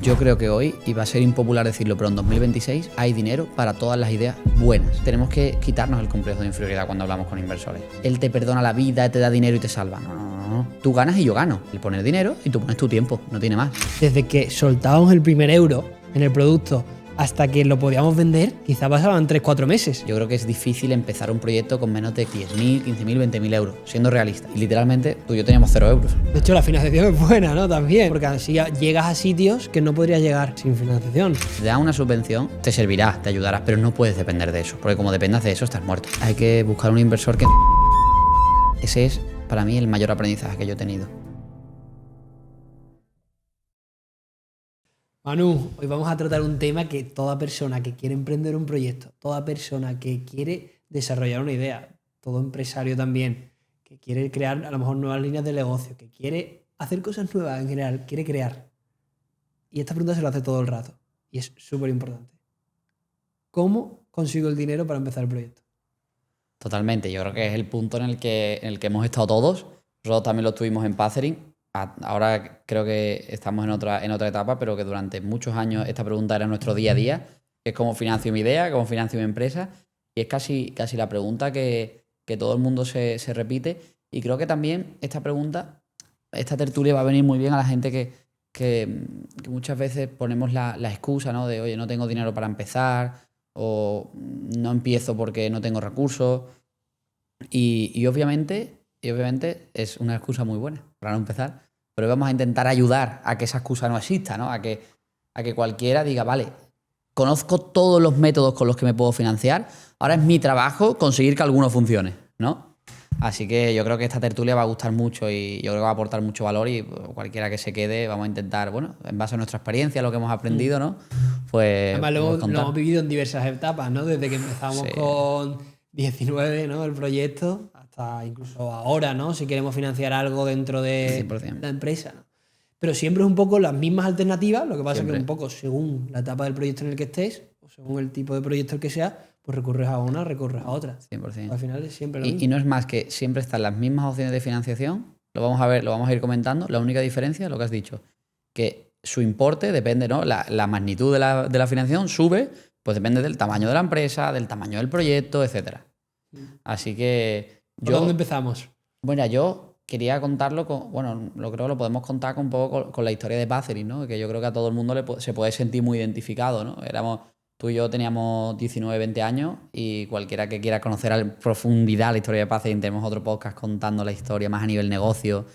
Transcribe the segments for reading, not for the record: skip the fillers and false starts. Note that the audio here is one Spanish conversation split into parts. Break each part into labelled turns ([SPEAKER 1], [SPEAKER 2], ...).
[SPEAKER 1] Yo creo que hoy, y va a ser impopular decirlo, pero en 2026 hay dinero para todas las ideas buenas. Tenemos que quitarnos el complejo de inferioridad cuando hablamos con inversores. Él te perdona la vida, te da dinero y te salva. No. Tú ganas y yo gano. Él pone el dinero y tú pones tu tiempo, no tiene más.
[SPEAKER 2] Desde que soltábamos el primer euro en el producto hasta que lo podíamos vender, quizá pasaban 3-4 meses.
[SPEAKER 1] Yo creo que es difícil empezar un proyecto con menos de 10.000, 15.000, 20.000 euros, siendo realista. Y literalmente tú y yo teníamos 0 euros.
[SPEAKER 2] De hecho, la financiación es buena, ¿no? También, porque así llegas a sitios que no podrías llegar sin financiación.
[SPEAKER 1] Si te dan una subvención, te servirá, te ayudará, pero no puedes depender de eso, porque como dependas de eso, estás muerto. Hay que buscar un inversor que... Ese es, para mí, el mayor aprendizaje que yo he tenido.
[SPEAKER 2] Manu, hoy vamos a tratar un tema que toda persona que quiere emprender un proyecto, toda persona que quiere desarrollar una idea, todo empresario también, que quiere crear a lo mejor nuevas líneas de negocio, que quiere hacer cosas nuevas en general, quiere crear. Y esta pregunta se lo hace todo el rato. Y es súper importante. ¿Cómo consigo el dinero para empezar el proyecto?
[SPEAKER 1] Totalmente, yo creo que es el punto en el que hemos estado todos. Nosotros también lo tuvimos en Pathering. Ahora creo que estamos en otra etapa, pero que durante muchos años esta pregunta era nuestro día a día. Es cómo financio mi idea, cómo financio mi empresa. Y es casi la pregunta que todo el mundo se repite. Y creo que también esta tertulia va a venir muy bien a la gente que muchas veces ponemos la excusa, ¿no? De, oye, no tengo dinero para empezar, o no empiezo porque no tengo recursos. Y obviamente es una excusa muy buena para no empezar. Pero vamos a intentar ayudar a que esa excusa no exista, ¿no? A que cualquiera diga, vale, conozco todos los métodos con los que me puedo financiar, ahora es mi trabajo conseguir que alguno funcione, ¿no? Así que yo creo que esta tertulia va a gustar mucho y yo creo que va a aportar mucho valor y cualquiera que se quede vamos a intentar, bueno, en base a nuestra experiencia, lo que hemos aprendido, ¿no? Pues
[SPEAKER 2] además lo hemos vivido en diversas etapas, ¿no? Desde que empezamos con 19, ¿no? El proyecto, hasta incluso ahora, ¿no? Si queremos financiar algo dentro de
[SPEAKER 1] 100%.
[SPEAKER 2] la empresa, ¿no? Pero siempre es un poco las mismas alternativas, lo que pasa
[SPEAKER 1] Siempre.
[SPEAKER 2] es que un poco según la etapa del proyecto en el que estés, o según el tipo de proyecto el que sea, pues recurres a una, recurres a otra.
[SPEAKER 1] 100%.
[SPEAKER 2] Al final es siempre lo mismo.
[SPEAKER 1] Y no es más que siempre están las mismas opciones de financiación, lo vamos a ver, lo vamos a ir comentando. La única diferencia, lo que has dicho, que su importe depende, ¿no? La magnitud de la financiación sube, pues depende del tamaño de la empresa, del tamaño del proyecto, etc. Así que
[SPEAKER 2] ¿Por dónde empezamos?
[SPEAKER 1] Bueno, yo quería contarlo lo creo que lo podemos contar un poco con la historia de Pathering, ¿no? Que yo creo que a todo el mundo se puede sentir muy identificado, ¿no? Tú y yo teníamos 19, 20 años y cualquiera que quiera conocer a profundidad la historia de Pathering, tenemos otro podcast contando la historia más a nivel negocio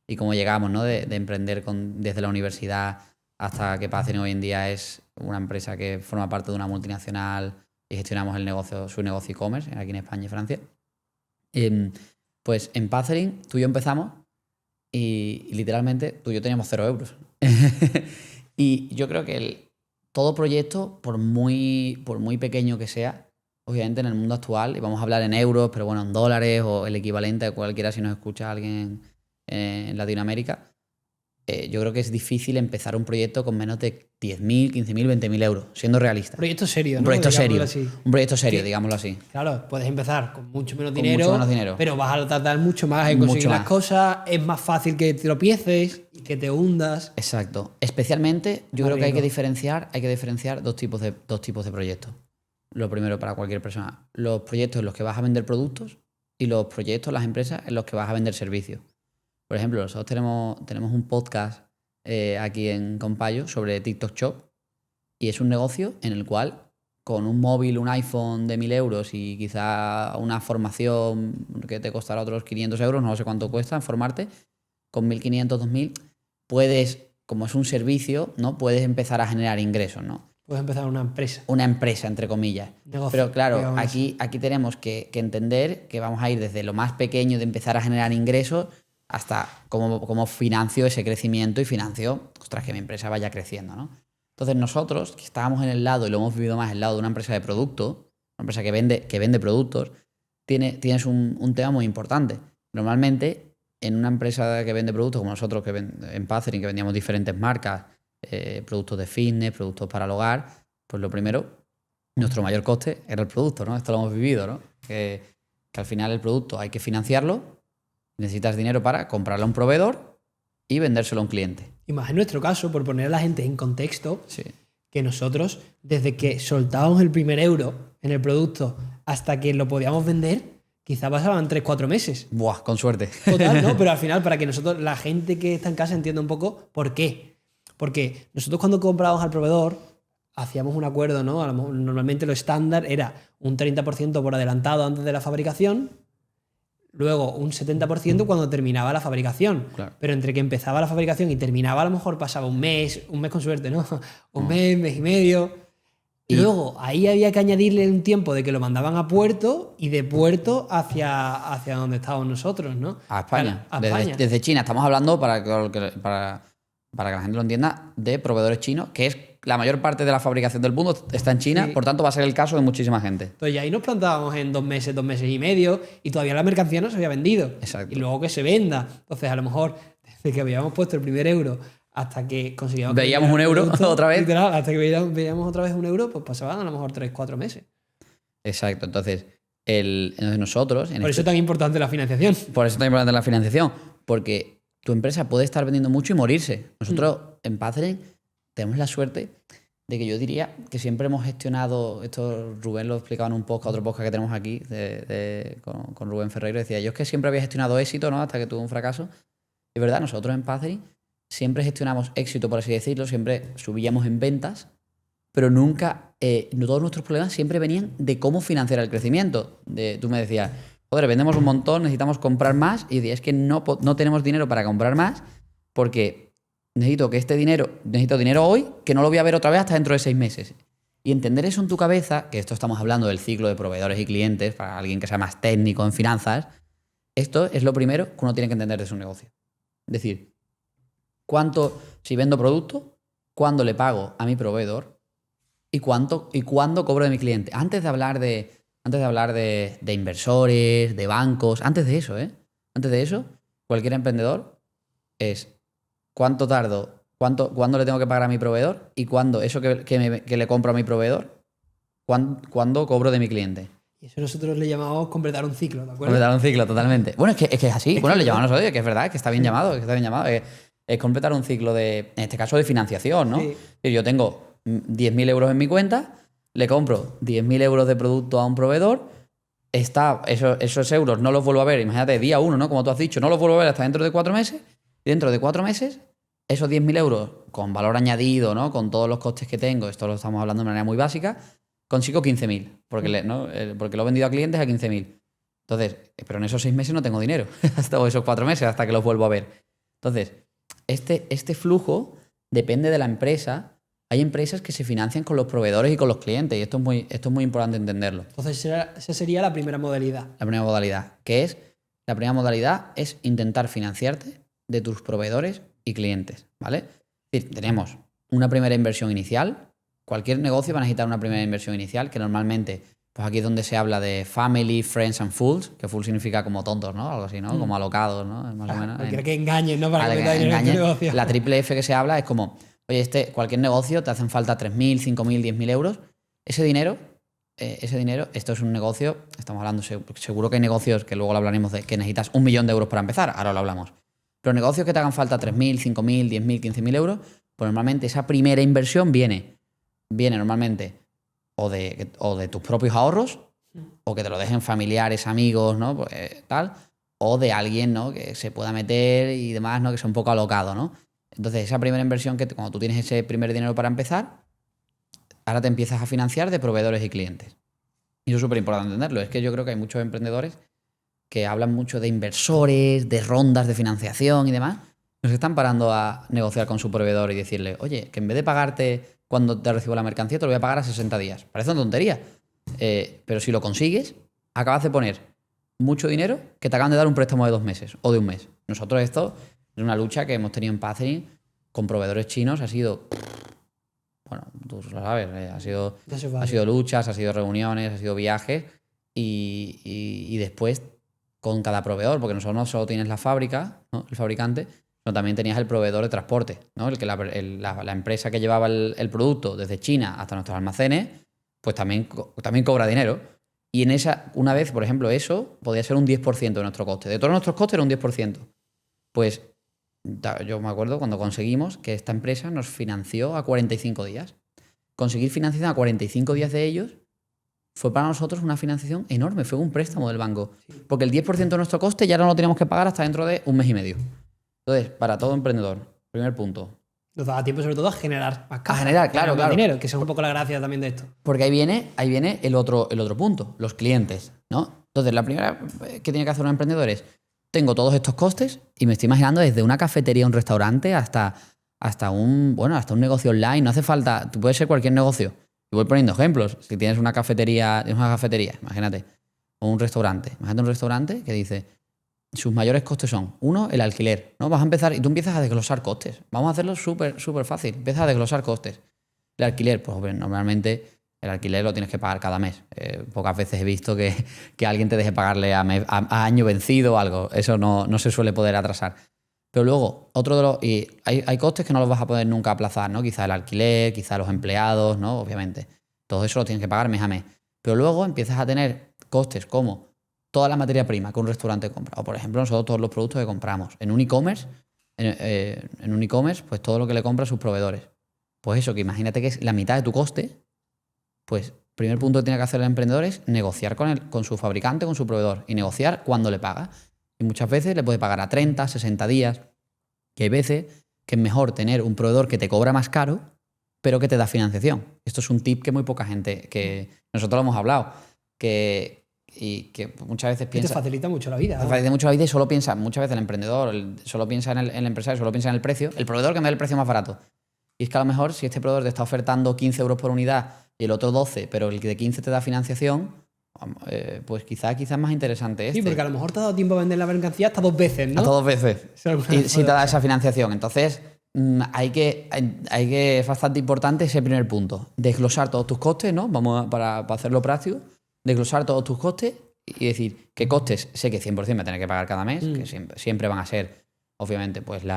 [SPEAKER 1] y cómo llegamos, ¿no? De emprender desde la universidad hasta que Pathering hoy en día es una empresa que forma parte de una multinacional y gestionamos su negocio e-commerce aquí en España y Francia. Pues en Pathering tú y yo empezamos y literalmente tú y yo teníamos 0 euros. Y yo creo que todo proyecto, por muy pequeño que sea, obviamente en el mundo actual, y vamos a hablar en euros, pero bueno, en dólares o el equivalente a cualquiera si nos escucha alguien en Latinoamérica, yo creo que es difícil empezar un proyecto con menos de 10.000, 15.000, 20.000 euros, siendo realista.
[SPEAKER 2] Proyecto serio, ¿no?
[SPEAKER 1] Un proyecto serio,
[SPEAKER 2] así.
[SPEAKER 1] un proyecto serio, digámoslo así.
[SPEAKER 2] Claro, puedes empezar con mucho menos
[SPEAKER 1] Con
[SPEAKER 2] dinero,
[SPEAKER 1] mucho menos dinero.
[SPEAKER 2] pero vas a tardar mucho más en conseguir las cosas, es más fácil que tropieces y que te hundas.
[SPEAKER 1] Exacto. Especialmente, yo creo que hay que diferenciar dos tipos de proyectos. Lo primero para cualquier persona, los proyectos en los que vas a vender productos y los proyectos, las empresas en los que vas a vender servicios. Por ejemplo, nosotros tenemos un podcast aquí en Compayo sobre TikTok Shop y es un negocio en el cual con un móvil, un iPhone de 1.000 euros y quizá una formación que te costará otros 500 euros, no sé cuánto cuesta formarte, con 1.500, 2.000, puedes, como es un servicio, ¿no? Puedes empezar a generar ingresos, ¿no?
[SPEAKER 2] Puedes empezar una empresa.
[SPEAKER 1] Una empresa, entre comillas.
[SPEAKER 2] Negocio,
[SPEAKER 1] pero claro, aquí tenemos que entender que vamos a ir desde lo más pequeño de empezar a generar ingresos hasta cómo financio ese crecimiento y financio, que mi empresa vaya creciendo, ¿no? Entonces nosotros, que estábamos en el lado, y lo hemos vivido más en el lado de una empresa de producto, una empresa que vende productos, tienes un tema muy importante. Normalmente, en una empresa que vende productos, como nosotros en Pathering, que vendíamos diferentes marcas, productos de fitness, productos para el hogar, pues lo primero, nuestro mayor coste era el producto, ¿no? Esto lo hemos vivido, ¿no? Que al final el producto hay que financiarlo, necesitas dinero para comprarle a un proveedor y vendérselo a un cliente.
[SPEAKER 2] Y más en nuestro caso, por poner a la gente en contexto,
[SPEAKER 1] Sí.
[SPEAKER 2] que nosotros, desde que soltábamos el primer euro en el producto hasta que lo podíamos vender, quizá pasaban 3-4 meses.
[SPEAKER 1] Buah, con suerte.
[SPEAKER 2] Total, ¿no? Pero al final, para que nosotros, la gente que está en casa entienda un poco por qué. Porque nosotros cuando comprábamos al proveedor, hacíamos un acuerdo, ¿no? Normalmente lo estándar era un 30% por adelantado antes de la fabricación, luego un 70% cuando terminaba la fabricación.
[SPEAKER 1] Claro.
[SPEAKER 2] Pero entre que empezaba la fabricación y terminaba, a lo mejor pasaba un mes con suerte, ¿no? Un mes y medio. Y luego ahí había que añadirle un tiempo de que lo mandaban a puerto y de puerto hacia donde estábamos nosotros, ¿no?
[SPEAKER 1] A España.
[SPEAKER 2] A España.
[SPEAKER 1] Desde China. Estamos hablando, para que la gente lo entienda, de proveedores chinos, que es la mayor parte de la fabricación del mundo está en China,
[SPEAKER 2] Sí.
[SPEAKER 1] por tanto va a ser el caso de muchísima gente.
[SPEAKER 2] Entonces ya ahí nos plantábamos en 2 meses y medio y todavía la mercancía no se había vendido.
[SPEAKER 1] Exacto.
[SPEAKER 2] Y luego que se venda. Entonces a lo mejor desde que habíamos puesto el primer euro hasta que conseguíamos...
[SPEAKER 1] Veíamos un euro otra vez.
[SPEAKER 2] Literal, hasta que veíamos otra vez un euro, pues pasaban a lo mejor 3-4 meses.
[SPEAKER 1] Exacto. Entonces, nosotros...
[SPEAKER 2] Por eso es tan importante la financiación.
[SPEAKER 1] Por eso es tan importante la financiación. Porque tu empresa puede estar vendiendo mucho y morirse. Nosotros en Pazering tenemos la suerte de que yo diría que siempre hemos gestionado, esto Rubén lo explicaba en un podcast, otro podcast que tenemos aquí con Rubén Ferreiro, decía, yo es que siempre había gestionado éxito, ¿no? Hasta que tuve un fracaso. Es verdad, nosotros en Pazering siempre gestionamos éxito, por así decirlo, siempre subíamos en ventas, pero nunca, todos nuestros problemas siempre venían de cómo financiar el crecimiento. Tú me decías, joder, vendemos un montón, necesitamos comprar más, y decía, es que no tenemos dinero para comprar más porque necesito dinero hoy, que no lo voy a ver otra vez hasta dentro de 6 meses. Y entender eso en tu cabeza, que esto estamos hablando del ciclo de proveedores y clientes, para alguien que sea más técnico en finanzas, esto es lo primero que uno tiene que entender de su negocio. Es decir, si vendo producto, cuándo le pago a mi proveedor y cuándo cobro de mi cliente. Antes de hablar de inversores, de bancos, antes de eso, cualquier emprendedor es cuánto tardo, cuándo le tengo que pagar a mi proveedor y cuándo eso que le compro a mi proveedor, cuándo cobro de mi cliente.
[SPEAKER 2] Y eso nosotros le llamamos completar un ciclo, ¿de acuerdo?
[SPEAKER 1] Completar un ciclo, totalmente. Bueno, es que es así. Bueno, le llamamos nosotros, que es verdad, que está bien llamado, Es completar un ciclo en este caso, de financiación, ¿no?
[SPEAKER 2] Sí.
[SPEAKER 1] Yo tengo 10.000 euros en mi cuenta, le compro 10.000 euros de producto a un proveedor, esos euros no los vuelvo a ver, imagínate, día 1, ¿no? Como tú has dicho, no los vuelvo a ver hasta dentro de 4 meses, y dentro de 4 meses, esos 10.000 euros con valor añadido, ¿no? Con todos los costes que tengo, esto lo estamos hablando de manera muy básica, consigo 15.000, porque lo he vendido a clientes a 15.000. Entonces, pero en esos 6 meses no tengo dinero, hasta esos 4 meses, hasta que los vuelvo a ver. Entonces, este flujo depende de la empresa. Hay empresas que se financian con los proveedores y con los clientes, y esto es muy importante entenderlo.
[SPEAKER 2] Entonces esa sería la primera modalidad.
[SPEAKER 1] La primera modalidad es intentar financiarte de tus proveedores y clientes, ¿vale? Es decir, tenemos una primera inversión inicial. Cualquier negocio va a necesitar una primera inversión inicial, que normalmente, pues aquí es donde se habla de family, friends and fools, que fool significa como tontos, ¿no? Algo así, ¿no? Como alocados, ¿no? Más o menos.
[SPEAKER 2] Cualquiera que engañen, ¿no? Para que
[SPEAKER 1] que
[SPEAKER 2] metáis en el negocio.
[SPEAKER 1] La triple F que se habla es como, oye, cualquier negocio te hacen falta 3.000, 5.000, 10.000 euros. Ese dinero, esto es un negocio, estamos hablando, seguro que hay negocios que luego lo hablaremos de que necesitas 1 millón de euros para empezar, ahora lo hablamos. Pero negocios que te hagan falta 3.000, 5.000, 10.000, 15.000 euros, pues normalmente esa primera inversión viene normalmente o de tus propios ahorros, o que te lo dejen familiares, amigos, ¿no? Pues, tal, o de alguien, ¿no? Que se pueda meter y demás, ¿no? Que sea un poco alocado, ¿no? Entonces, esa primera inversión, cuando tú tienes ese primer dinero para empezar, ahora te empiezas a financiar de proveedores y clientes. Y eso es súper importante entenderlo. Es que yo creo que hay muchos emprendedores que hablan mucho de inversores, de rondas de financiación y demás, nos están parando a negociar con su proveedor y decirle, oye, que en vez de pagarte cuando te recibo la mercancía, te lo voy a pagar a 60 días. Parece una tontería. Pero si lo consigues, acabas de poner mucho dinero que te acaban de dar un préstamo de 2 meses o de 1 mes. Nosotros esto es una lucha que hemos tenido en Pazering con proveedores chinos. Ha sido, bueno, tú lo sabes, ha sido luchas, ha sido reuniones, ha sido viajes y después con cada proveedor, porque nosotros no solo tienes la fábrica, ¿no? El fabricante, sino también tenías el proveedor de transporte, ¿no? La empresa que llevaba el producto desde China hasta nuestros almacenes, pues también cobra dinero. Y una vez, por ejemplo, eso podía ser un 10% de nuestro coste. De todos nuestros costes era un 10%. Pues yo me acuerdo cuando conseguimos que esta empresa nos financió a 45 días. Conseguir financiación a 45 días de ellos fue para nosotros una financiación enorme, fue un préstamo del banco. Porque el 10% de nuestro coste ya no lo teníamos que pagar hasta dentro de un mes y medio. Entonces, para todo emprendedor, primer punto.
[SPEAKER 2] Nos daba tiempo sobre todo a generar más caja,
[SPEAKER 1] A generar, claro,
[SPEAKER 2] más
[SPEAKER 1] claro.
[SPEAKER 2] dinero, que esa es un poco la gracia también de esto.
[SPEAKER 1] Porque ahí viene el otro punto, los clientes, ¿no? Entonces, la primera que tiene que hacer un emprendedor es, tengo todos estos costes y me estoy imaginando desde una cafetería, un restaurante, hasta un negocio online. No hace falta, puede ser cualquier negocio. Y voy poniendo ejemplos. Si tienes una cafetería, imagínate, o un restaurante. Imagínate un restaurante que dice, sus mayores costes son, uno, el alquiler, ¿no? Vas a empezar y tú empiezas a desglosar costes. Vamos a hacerlo súper, súper fácil. Empiezas a desglosar costes. El alquiler, pues normalmente el alquiler lo tienes que pagar cada mes. Pocas veces he visto que alguien te deje pagarle a año vencido o algo. Eso no se suele poder atrasar. Pero luego, y hay costes que no los vas a poder nunca aplazar, ¿no? Quizá el alquiler, quizá los empleados, ¿no? Obviamente. Todo eso lo tienes que pagar mes a mes. Pero luego empiezas a tener costes como toda la materia prima que un restaurante compra. O, por ejemplo, nosotros todos los productos que compramos. En un e-commerce, pues todo lo que le compra a sus proveedores. Pues eso, que imagínate que es la mitad de tu coste, pues primer punto que tiene que hacer el emprendedor es negociar con su fabricante, con su proveedor. Y negociar cuándo le paga. Y muchas veces le puede pagar a 30, 60 días. Que hay veces que es mejor tener un proveedor que te cobra más caro, pero que te da financiación. Esto es un tip que muy poca gente, que nosotros lo hemos hablado, que muchas veces piensa...
[SPEAKER 2] Te facilita mucho la vida.
[SPEAKER 1] Te facilita mucho la vida y solo piensa, muchas veces el emprendedor, solo piensa en el empresario, solo piensa en el precio, el proveedor que me dé el precio más barato. Y es que a lo mejor si este proveedor te está ofertando 15 euros por unidad y el otro 12, pero el de 15 te da financiación, pues quizás es más interesante este.
[SPEAKER 2] Sí, porque a lo mejor te ha dado tiempo a vender la mercancía hasta 2 veces, ¿no?
[SPEAKER 1] Hasta 2 veces. Y si te da esa financiación. Entonces, es bastante importante ese primer punto. Desglosar todos tus costes, ¿no? Para hacerlo práctico. Desglosar todos tus costes y decir qué costes sé que 100% me voy a tener que pagar cada mes, que siempre van a ser, obviamente, pues el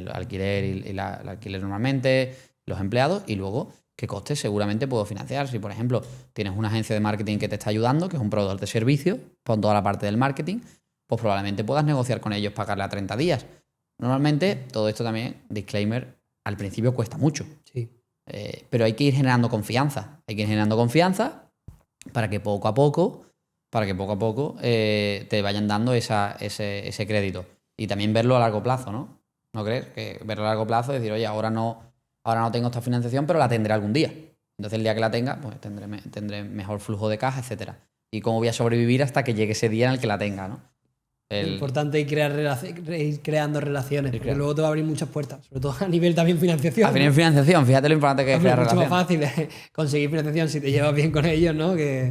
[SPEAKER 1] alquiler y el alquiler normalmente, los empleados, y luego qué costes seguramente puedo financiar. Si, por ejemplo, tienes una agencia de marketing que te está ayudando, que es un proveedor de servicio, con toda la parte del marketing, pues probablemente puedas negociar con ellos pagarle a 30 días. Normalmente, todo esto también, disclaimer, al principio cuesta mucho.
[SPEAKER 2] Sí.
[SPEAKER 1] Pero hay que ir generando confianza. Hay que ir generando confianza para que poco a poco te vayan dando ese crédito. Y también verlo a largo plazo, ¿no? ¿No crees? Que verlo a largo plazo y decir, oye, ahora no tengo esta financiación, pero la tendré algún día. Entonces el día que la tenga, pues tendré mejor flujo de caja, etcétera. Y cómo voy a sobrevivir hasta que llegue ese día en el que la tenga, ¿no?
[SPEAKER 2] Es importante ir creando relaciones, porque luego te va a abrir muchas puertas, sobre todo a nivel también financiación.
[SPEAKER 1] A nivel financiación, fíjate lo importante que es crear relaciones.
[SPEAKER 2] Es mucho más fácil conseguir financiación si te llevas bien con ellos, ¿no?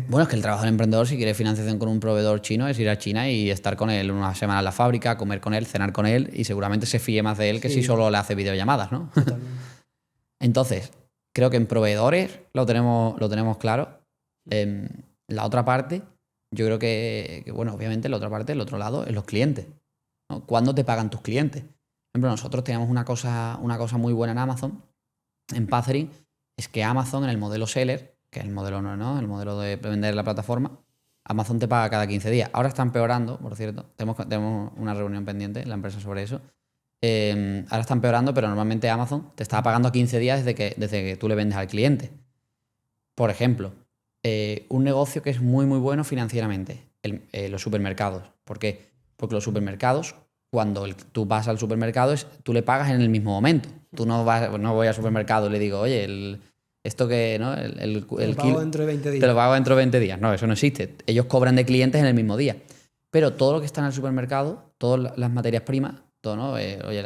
[SPEAKER 1] Bueno, es que el trabajo del emprendedor, si quiere financiación con un proveedor chino, es ir a China y estar con él una semana en la fábrica, comer con él, cenar con él, y seguramente se fíe más de él que si solo le hace videollamadas, ¿no? Totalmente. Entonces, creo que en proveedores lo tenemos claro. La otra parte, yo creo que, bueno, obviamente la otra parte, el otro lado, es los clientes, ¿no? ¿Cuándo te pagan tus clientes? Por ejemplo, nosotros teníamos una cosa muy buena en Amazon, en Pathering, es que Amazon en el modelo seller, que es el modelo, ¿no? El modelo de vender en la plataforma, Amazon te paga cada 15 días. Ahora está empeorando, por cierto. Tenemos una reunión pendiente en la empresa sobre eso. Ahora está empeorando, pero normalmente Amazon te estaba pagando a 15 días desde que tú le vendes al cliente. Por ejemplo, un negocio que es muy, muy bueno financieramente, los supermercados. ¿Por qué? Porque los supermercados, cuando tú vas al supermercado, tú le pagas en el mismo momento. Tú no voy al supermercado y le digo, oye, esto que, ¿no?
[SPEAKER 2] Te lo pago dentro de 20 días.
[SPEAKER 1] Te lo pago dentro de 20 días. No, eso no existe. Ellos cobran de clientes en el mismo día. Pero todo lo que está en el supermercado, todas las materias primas, todo, ¿no? Oye,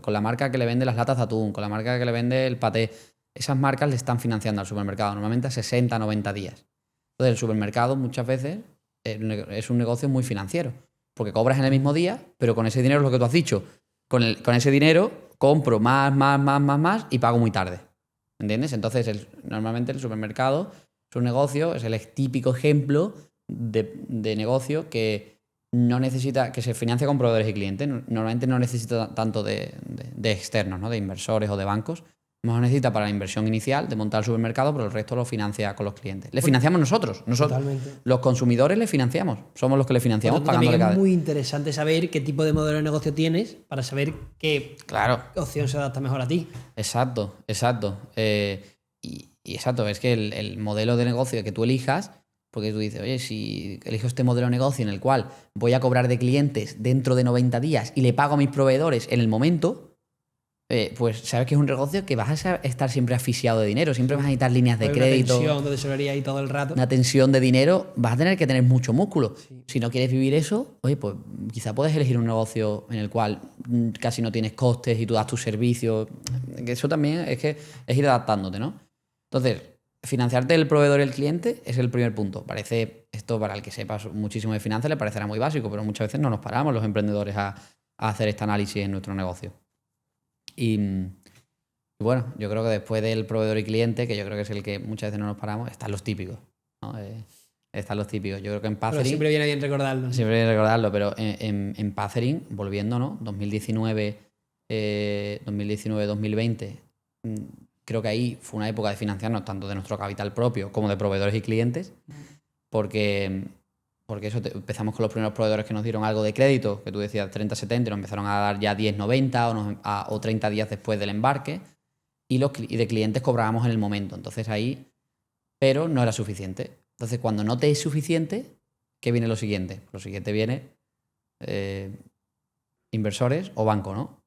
[SPEAKER 1] con la marca que le vende las latas de atún, con la marca que le vende el paté, esas marcas le están financiando al supermercado, normalmente a 60, 90 días. Entonces el supermercado muchas veces es un negocio muy financiero, porque cobras en el mismo día, pero con ese dinero es lo que tú has dicho. Con ese dinero compro más y pago muy tarde. ¿Entiendes? Entonces normalmente el supermercado es un negocio, es el típico ejemplo de negocio que no necesita, que se financia con proveedores y clientes. Normalmente no necesita tanto de externos, ¿no? De inversores o de bancos, A lo mejor necesita para la inversión inicial de montar el supermercado, pero el resto lo financia con los clientes. Le financiamos nosotros.
[SPEAKER 2] Totalmente.
[SPEAKER 1] Los consumidores le financiamos. Somos los que le financiamos
[SPEAKER 2] Por tanto, también
[SPEAKER 1] pagándole
[SPEAKER 2] es
[SPEAKER 1] cada
[SPEAKER 2] muy interesante saber qué tipo de modelo de negocio tienes para saber qué
[SPEAKER 1] Claro.
[SPEAKER 2] opción se adapta mejor a ti.
[SPEAKER 1] Exacto. Y exacto, es que el modelo de negocio que tú elijas, porque tú dices, oye, si elijo este modelo de negocio en el cual voy a cobrar de clientes dentro de 90 días y le pago a mis proveedores en el momento, pues sabes que es un negocio que vas a estar siempre asfixiado de dinero, siempre vas a necesitar líneas de crédito.
[SPEAKER 2] Una tensión de tesorería ahí todo el rato.
[SPEAKER 1] Una tensión de dinero, vas a tener que tener mucho músculo.
[SPEAKER 2] Sí.
[SPEAKER 1] Si no quieres vivir eso, oye, pues quizá puedes elegir un negocio en el cual casi no tienes costes y tú das tus servicios. Que eso también es ir adaptándote, ¿no? Entonces, financiarte el proveedor y el cliente es el primer punto. Parece, esto para el que sepa muchísimo de finanzas le parecerá muy básico, pero muchas veces no nos paramos los emprendedores a hacer este análisis en nuestro negocio. Y bueno, yo creo que después del proveedor y cliente, que yo creo que es el que muchas veces no nos paramos, están los típicos, ¿no? Están los típicos. Yo creo que en
[SPEAKER 2] Pero
[SPEAKER 1] Pathering...
[SPEAKER 2] siempre viene bien recordarlo.
[SPEAKER 1] Siempre hay que recordarlo, pero en Pathering, volviendo, ¿no? 2019-2020, creo que ahí fue una época de financiarnos tanto de nuestro capital propio como de proveedores y clientes, porque eso empezamos con los primeros proveedores que nos dieron algo de crédito, que tú decías 30-70, y nos empezaron a dar ya 10-90 o 30 días después del embarque, y de clientes cobrábamos en el momento. Entonces ahí, pero no era suficiente. Entonces cuando no te es suficiente, ¿qué viene lo siguiente? Lo siguiente viene inversores o banco, ¿no?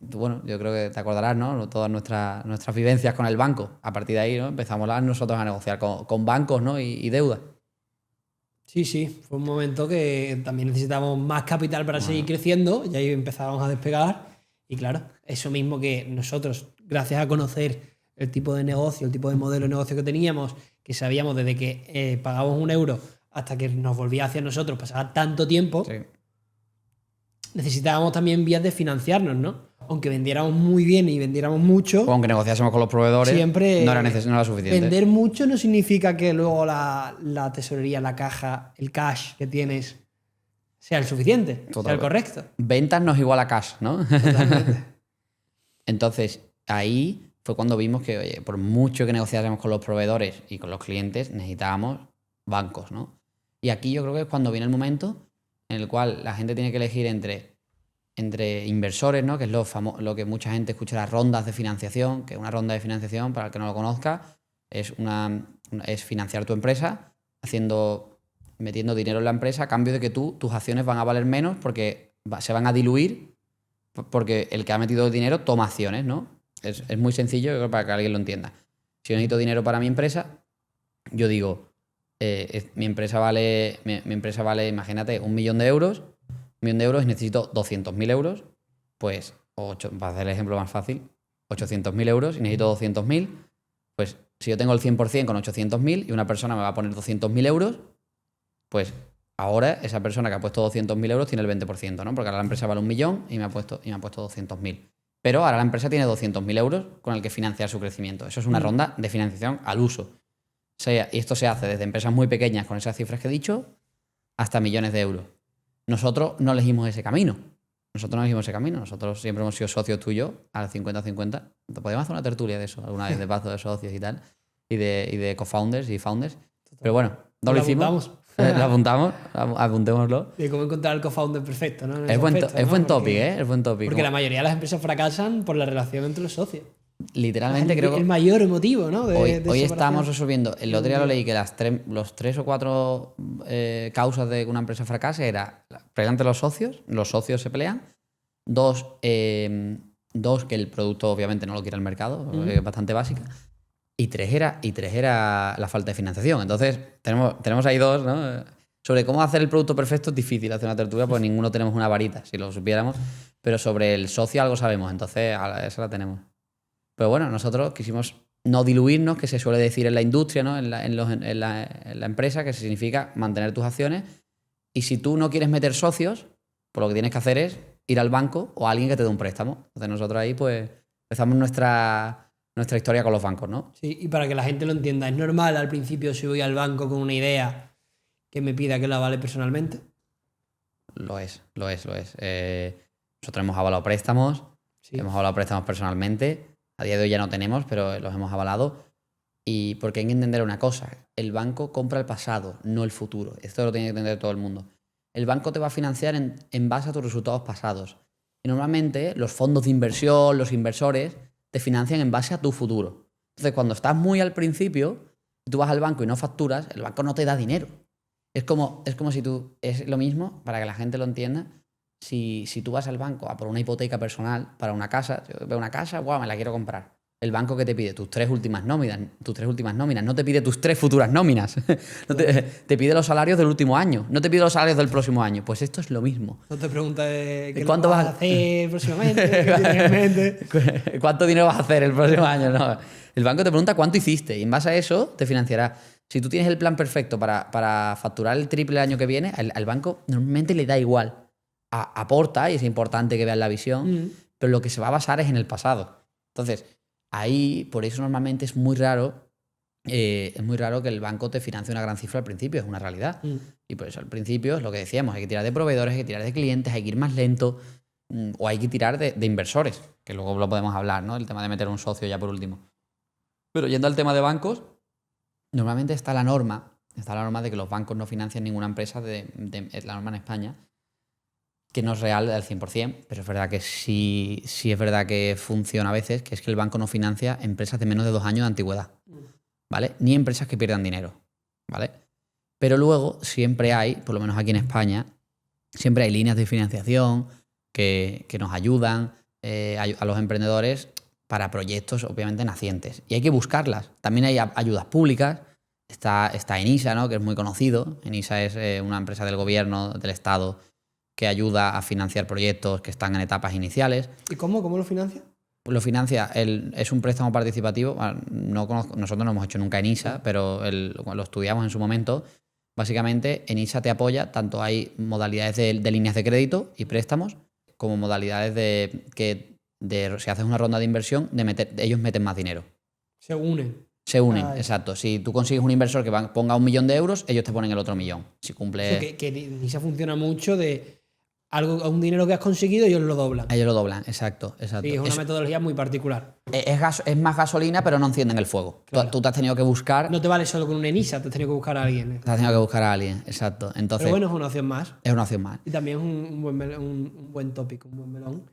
[SPEAKER 1] Bueno, yo creo que te acordarás, ¿no? Todas nuestras vivencias con el banco. A partir de ahí, ¿no? Empezamos nosotros a negociar con bancos, ¿no? Y deuda.
[SPEAKER 2] Sí, fue un momento que también necesitábamos más capital para seguir creciendo y ahí empezábamos a despegar. Y claro, eso mismo que nosotros, gracias a conocer el tipo de negocio, el tipo de modelo de negocio que teníamos, que sabíamos desde que pagábamos 1 euro hasta que nos volvía hacia nosotros, pasaba tanto tiempo,
[SPEAKER 1] Sí.
[SPEAKER 2] Necesitábamos también vías de financiarnos, ¿no? Aunque vendiéramos muy bien y vendiéramos mucho,
[SPEAKER 1] O aunque negociásemos con los proveedores,
[SPEAKER 2] siempre
[SPEAKER 1] no era suficiente.
[SPEAKER 2] vender mucho no significa que luego la tesorería, la caja, el cash que tienes sea el suficiente, sea el correcto.
[SPEAKER 1] Ventas no es igual a cash, ¿no?
[SPEAKER 2] Totalmente.
[SPEAKER 1] Entonces, ahí fue cuando vimos que, oye, por mucho que negociásemos con los proveedores y con los clientes, necesitábamos bancos, ¿no? Y aquí yo creo que es cuando viene el momento en el cual la gente tiene que elegir entre inversores, ¿no? Que es lo que mucha gente escucha, las rondas de financiación, que una ronda de financiación, para el que no lo conozca, es financiar tu empresa metiendo dinero en la empresa a cambio de que tus acciones van a valer menos porque se van a diluir porque el que ha metido dinero toma acciones, ¿no? Es muy sencillo, yo creo, para que alguien lo entienda. Si yo necesito dinero para mi empresa, yo digo, mi empresa vale, imagínate, 1 millón de euros. 1 millón de euros y necesito 200.000 euros, pues, para hacer el ejemplo más fácil, 800.000 euros y necesito 200.000, pues si yo tengo el 100% con 800.000 y una persona me va a poner 200.000 euros, pues ahora esa persona que ha puesto 200.000 euros tiene el 20%, ¿no? Porque ahora la empresa vale 1 millón y me ha puesto 200.000. Pero ahora la empresa tiene 200.000 euros con el que financiar su crecimiento. Eso es una ronda de financiación al uso. Y esto se hace desde empresas muy pequeñas con esas cifras que he dicho hasta millones de euros. Nosotros no elegimos ese camino. Nosotros siempre hemos sido socios tú y yo, al 50-50. Podemos hacer una tertulia de eso alguna vez, de paso de socios y tal, y de co-founders y founders. Pero bueno, no lo hicimos. Lo apuntamos, apuntémoslo.
[SPEAKER 2] De cómo encontrar el co-founder perfecto, ¿no?
[SPEAKER 1] Es buen topic, ¿eh? Es buen topic.
[SPEAKER 2] Porque la mayoría de las empresas fracasan por la relación entre los socios.
[SPEAKER 1] Literalmente creo que
[SPEAKER 2] el mayor motivo, ¿no?
[SPEAKER 1] Hoy estamos resolviendo. El otro día lo leí que los 3 o 4 causas de que una empresa fracase era pelear entre los socios se pelean. 2, que el producto obviamente no lo quiere el mercado, es bastante básica. Y 3 era la falta de financiación. Entonces, tenemos ahí 2, ¿no? Sobre cómo hacer el producto perfecto es difícil hacer una tertulia porque ninguno tenemos una varita, si lo supiéramos. Pero sobre el socio algo sabemos, entonces esa la tenemos. Pero bueno, nosotros quisimos no diluirnos, que se suele decir en la industria, ¿no? en la empresa, que significa mantener tus acciones. Y si tú no quieres meter socios, pues lo que tienes que hacer es ir al banco o a alguien que te dé un préstamo. Entonces nosotros ahí pues empezamos nuestra historia con los bancos, ¿no?
[SPEAKER 2] Sí, y para que la gente lo entienda, ¿es normal al principio si voy al banco con una idea que me pida que la avale personalmente?
[SPEAKER 1] Lo es. Nosotros hemos avalado préstamos, hemos avalado préstamos personalmente. A día de hoy ya no tenemos, pero los hemos avalado. Y porque hay que entender una cosa, el banco compra el pasado, no el futuro. Esto lo tiene que entender todo el mundo. El banco te va a financiar en base a tus resultados pasados. Y normalmente los fondos de inversión, los inversores, te financian en base a tu futuro. Entonces, cuando estás muy al principio, tú vas al banco y no facturas, el banco no te da dinero. Es como si tú... Es lo mismo, para que la gente lo entienda, si tú vas al banco a por una hipoteca personal para una casa, yo veo una casa, guau, me la quiero comprar. El banco que te pide tus 3 últimas nóminas, no te pide tus 3 futuras nóminas. No te pide los salarios del último año, no te pide los salarios del próximo año. Pues esto es lo mismo.
[SPEAKER 2] No te pregunta qué
[SPEAKER 1] ¿Cuánto
[SPEAKER 2] vas a hacer próximamente, qué tienes en mente.
[SPEAKER 1] ¿Cuánto dinero vas a hacer el próximo año? No. El banco te pregunta cuánto hiciste y en base a eso te financiará. Si tú tienes el plan perfecto para facturar el triple el año que viene, al banco normalmente le da igual. Aporta, y es importante que vean la visión, pero lo que se va a basar es en el pasado. Entonces, ahí, por eso normalmente es muy raro que el banco te financie una gran cifra al principio, es una realidad. Y por eso al principio es lo que decíamos, hay que tirar de proveedores, hay que tirar de clientes, hay que ir más lento, o hay que tirar de inversores, que luego lo podemos hablar, ¿no? El tema de meter un socio ya por último. Pero yendo al tema de bancos, normalmente está la norma de que los bancos no financian ninguna empresa, la norma en España, que no es real al 100%, pero es verdad que sí es verdad que funciona a veces, que es que el banco no financia empresas de menos de 2 años de antigüedad, ¿vale? Ni empresas que pierdan dinero, ¿vale? Pero luego siempre hay, por lo menos aquí en España, siempre hay líneas de financiación que nos ayudan a los emprendedores para proyectos obviamente nacientes. Y hay que buscarlas. También hay ayudas públicas. Está Enisa, ¿no? Que es muy conocido. Enisa es una empresa del gobierno, del Estado, que ayuda a financiar proyectos que están en etapas iniciales.
[SPEAKER 2] ¿Y cómo lo financia?
[SPEAKER 1] Lo financia, es un préstamo participativo. Nosotros no hemos hecho nunca Enisa, pero lo estudiamos en su momento. Básicamente, Enisa te apoya, tanto hay modalidades de líneas de crédito y préstamos, como modalidades si haces una ronda de inversión, ellos meten más dinero.
[SPEAKER 2] Se unen.
[SPEAKER 1] Se unen, exacto. Si tú consigues un inversor que ponga 1 millón de euros, ellos te ponen el otro millón. Si cumple...
[SPEAKER 2] O sea, que Enisa funciona mucho de un dinero que has conseguido, ellos lo doblan.
[SPEAKER 1] Ellos lo doblan, exacto.
[SPEAKER 2] Sí, es una metodología muy particular.
[SPEAKER 1] Es más gasolina, pero no encienden el fuego. Claro. Tú te has tenido que buscar...
[SPEAKER 2] No te vale solo con un Enisa, te has tenido que buscar a alguien.
[SPEAKER 1] Te has tenido que buscar a alguien, exacto. Entonces,
[SPEAKER 2] pero bueno, es una opción más.
[SPEAKER 1] Es una opción más.
[SPEAKER 2] Y también es un buen tópico, un buen melón.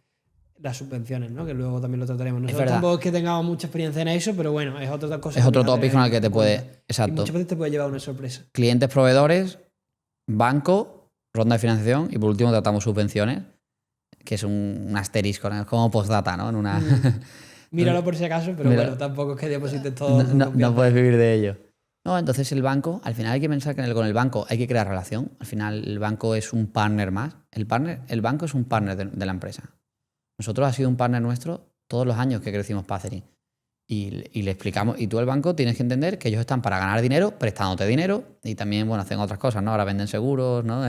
[SPEAKER 2] Las subvenciones, ¿no? Que luego también lo trataremos. Nosotros tampoco es que tengamos mucha experiencia en eso, pero bueno, es otra cosa.
[SPEAKER 1] Es otro tópico en el que te puede... Exacto.
[SPEAKER 2] Y muchas veces te puede llevar una sorpresa.
[SPEAKER 1] Clientes, proveedores, banco, ronda de financiación y por último tratamos subvenciones, que es un asterisco, ¿no? Como postdata, ¿no?
[SPEAKER 2] Míralo por si acaso, pero bueno, tampoco es que deposites todo.
[SPEAKER 1] No puedes vivir de ello. No, entonces el banco, al final hay que pensar que con el banco hay que crear relación. Al final el banco es un partner más. El banco es un partner de la empresa. Nosotros ha sido un partner nuestro todos los años que crecimos Pathering. Y le explicamos, y tú al banco tienes que entender que ellos están para ganar dinero, prestándote dinero, y también, bueno, hacen otras cosas, ¿no? Ahora venden seguros, ¿no?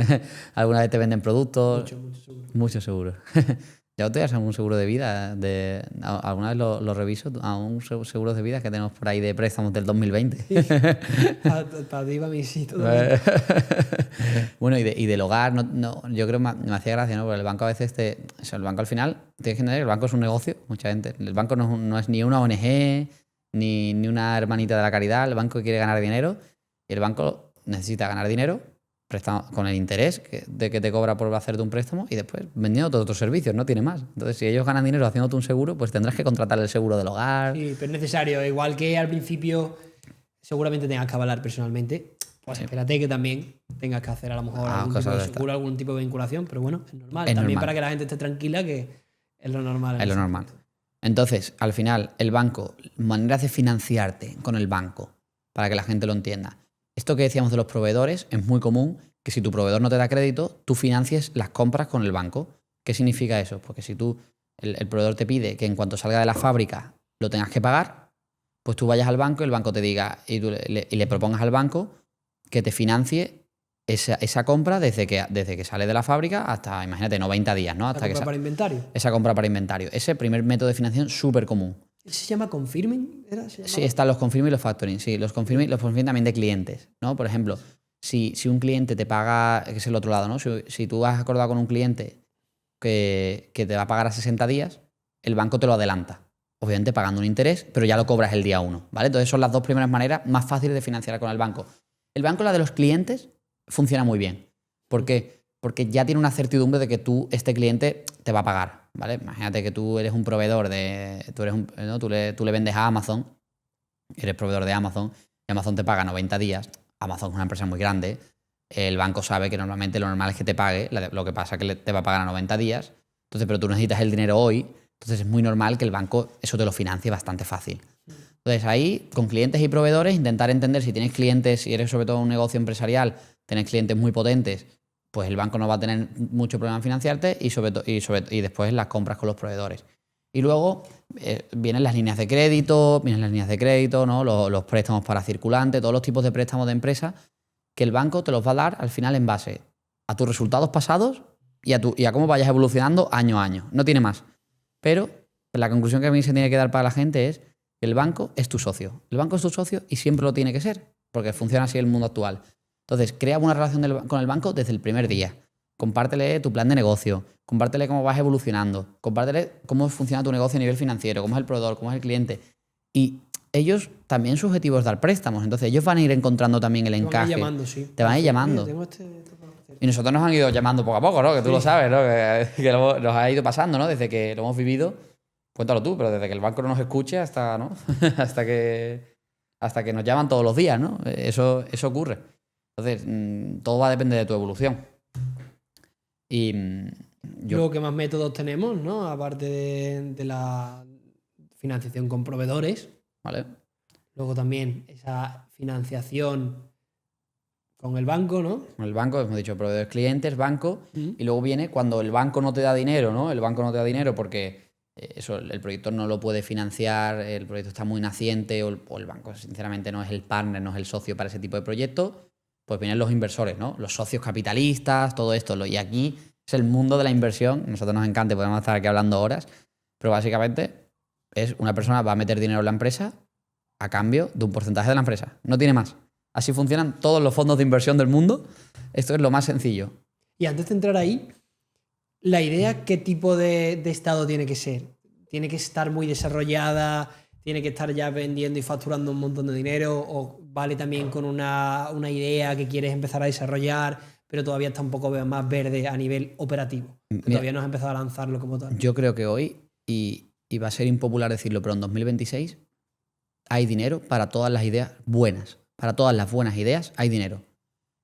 [SPEAKER 1] Alguna vez te venden productos. Muchos seguros. Ya te das un seguro de vida, alguna vez lo reviso, a un seguro de vida que tenemos por ahí de préstamos del 2020.
[SPEAKER 2] Sí. Para ti, para mí, sí, todo.
[SPEAKER 1] Bueno, y del hogar, yo creo que me hacía gracia, ¿no? Porque el banco a veces el banco al final, tienes que entender que el banco es un negocio, mucha gente. El banco no es ni una ONG, ni una hermanita de la caridad, el banco quiere ganar dinero y el banco necesita ganar dinero con el interés de que te cobra por hacerte un préstamo y después vendiendo todos otros servicios, no tiene más. Entonces, si ellos ganan dinero haciéndote un seguro, pues tendrás que contratar el seguro del hogar.
[SPEAKER 2] Sí, pero es necesario. Igual que al principio seguramente tengas que avalar personalmente, pues sí. Espérate que también tengas que hacer a lo mejor algún tipo de seguro, algún tipo de vinculación, pero bueno, es normal. También para que la gente esté tranquila, que es lo normal.
[SPEAKER 1] Es lo normal. Entonces, al final, el banco, maneras de financiarte con el banco, para que la gente lo entienda. Esto que decíamos de los proveedores es muy común, que si tu proveedor no te da crédito, tú financies las compras con el banco. ¿Qué significa eso? Porque si el proveedor te pide que en cuanto salga de la fábrica lo tengas que pagar, pues tú vayas al banco y el banco te diga, y le propongas al banco que te financie esa compra desde que sale de la fábrica hasta, imagínate, 90 días, ¿no? Hasta
[SPEAKER 2] compra para inventario.
[SPEAKER 1] Esa compra para inventario. Ese primer método de financiación súper común.
[SPEAKER 2] ¿Se llama confirming?
[SPEAKER 1] Sí, están los confirming y los factoring. Sí, los confirming también de clientes, ¿no? Por ejemplo, si un cliente te paga, que es el otro lado, ¿no? Si tú has acordado con un cliente que te va a pagar a 60 días, el banco te lo adelanta. obviamente pagando un interés, pero ya lo cobras el día 1, ¿vale? Entonces son las dos primeras maneras más fáciles de financiar con el banco. El banco, la de los clientes, funciona muy bien. ¿Por qué? Porque ya tiene una certidumbre de que este cliente te va a pagar, ¿vale? Imagínate que tú eres un proveedor ¿no? Tú le vendes a Amazon, eres proveedor de Amazon, y Amazon te paga 90 días. Amazon es una empresa muy grande. El banco sabe que normalmente lo normal es que te pague, lo que pasa es que te va a pagar a 90 días. Entonces, pero tú necesitas el dinero hoy, entonces es muy normal que el banco eso te lo financie bastante fácil. Entonces ahí, con clientes y proveedores, intentar entender si tienes clientes, si eres sobre todo un negocio empresarial, tienes clientes muy potentes, pues el banco no va a tener mucho problema en financiarte y después las compras con los proveedores. Y luego vienen las líneas de crédito, ¿no? Los préstamos para circulante, todos los tipos de préstamos de empresa que el banco te los va a dar al final en base a tus resultados pasados y a cómo vayas evolucionando año a año. No tiene más. Pero la conclusión que a mí se tiene que dar para la gente es que el banco es tu socio. El banco es tu socio y siempre lo tiene que ser, porque funciona así el mundo actual. Entonces, crea una relación con el banco desde el primer día. Compártele tu plan de negocio, compártele cómo vas evolucionando, compártele cómo funciona tu negocio a nivel financiero, cómo es el proveedor, cómo es el cliente. Y ellos también su objetivo es dar préstamos, entonces ellos van a ir encontrando también el encaje.
[SPEAKER 2] Te van a ir llamando, sí.
[SPEAKER 1] Te van a ir llamando. Y nosotros nos han ido llamando poco a poco, ¿no? Que tú lo sabes, ¿no? Que nos ha ido pasando, ¿no? Desde que lo hemos vivido, cuéntalo tú, pero desde que el banco no nos escuche hasta, ¿no? hasta que nos llaman todos los días, ¿no? Eso ocurre. Entonces, todo va a depender de tu evolución. Y
[SPEAKER 2] luego, ¿qué más métodos tenemos, no? Aparte de la financiación con proveedores.
[SPEAKER 1] Vale.
[SPEAKER 2] Luego también esa financiación con el banco, ¿no?
[SPEAKER 1] Con el banco, hemos dicho proveedores, clientes, banco. Y luego viene cuando el banco no te da dinero, ¿no? El banco no te da dinero porque el proyecto no lo puede financiar, el proyecto está muy naciente o el banco, sinceramente, no es el partner, no es el socio para ese tipo de proyectos. Pues vienen los inversores, ¿no? Los socios capitalistas, todo esto. Y aquí es el mundo de la inversión. A nosotros nos encanta, podemos estar aquí hablando horas, pero básicamente es una persona va a meter dinero en la empresa a cambio de un porcentaje de la empresa. No tiene más. Así funcionan todos los fondos de inversión del mundo. Esto es lo más sencillo.
[SPEAKER 2] Y antes de entrar ahí, la idea, ¿qué tipo de estado tiene que ser? ¿Tiene que estar muy desarrollada? ¿Tiene que estar ya vendiendo y facturando un montón de dinero? ¿O vale también con una idea que quieres empezar a desarrollar, pero todavía está un poco más verde a nivel operativo? Todavía no has empezado a lanzarlo como tal.
[SPEAKER 1] Yo creo que hoy, y va a ser impopular decirlo, pero en 2026 hay dinero para todas las ideas buenas. Para todas las buenas ideas hay dinero.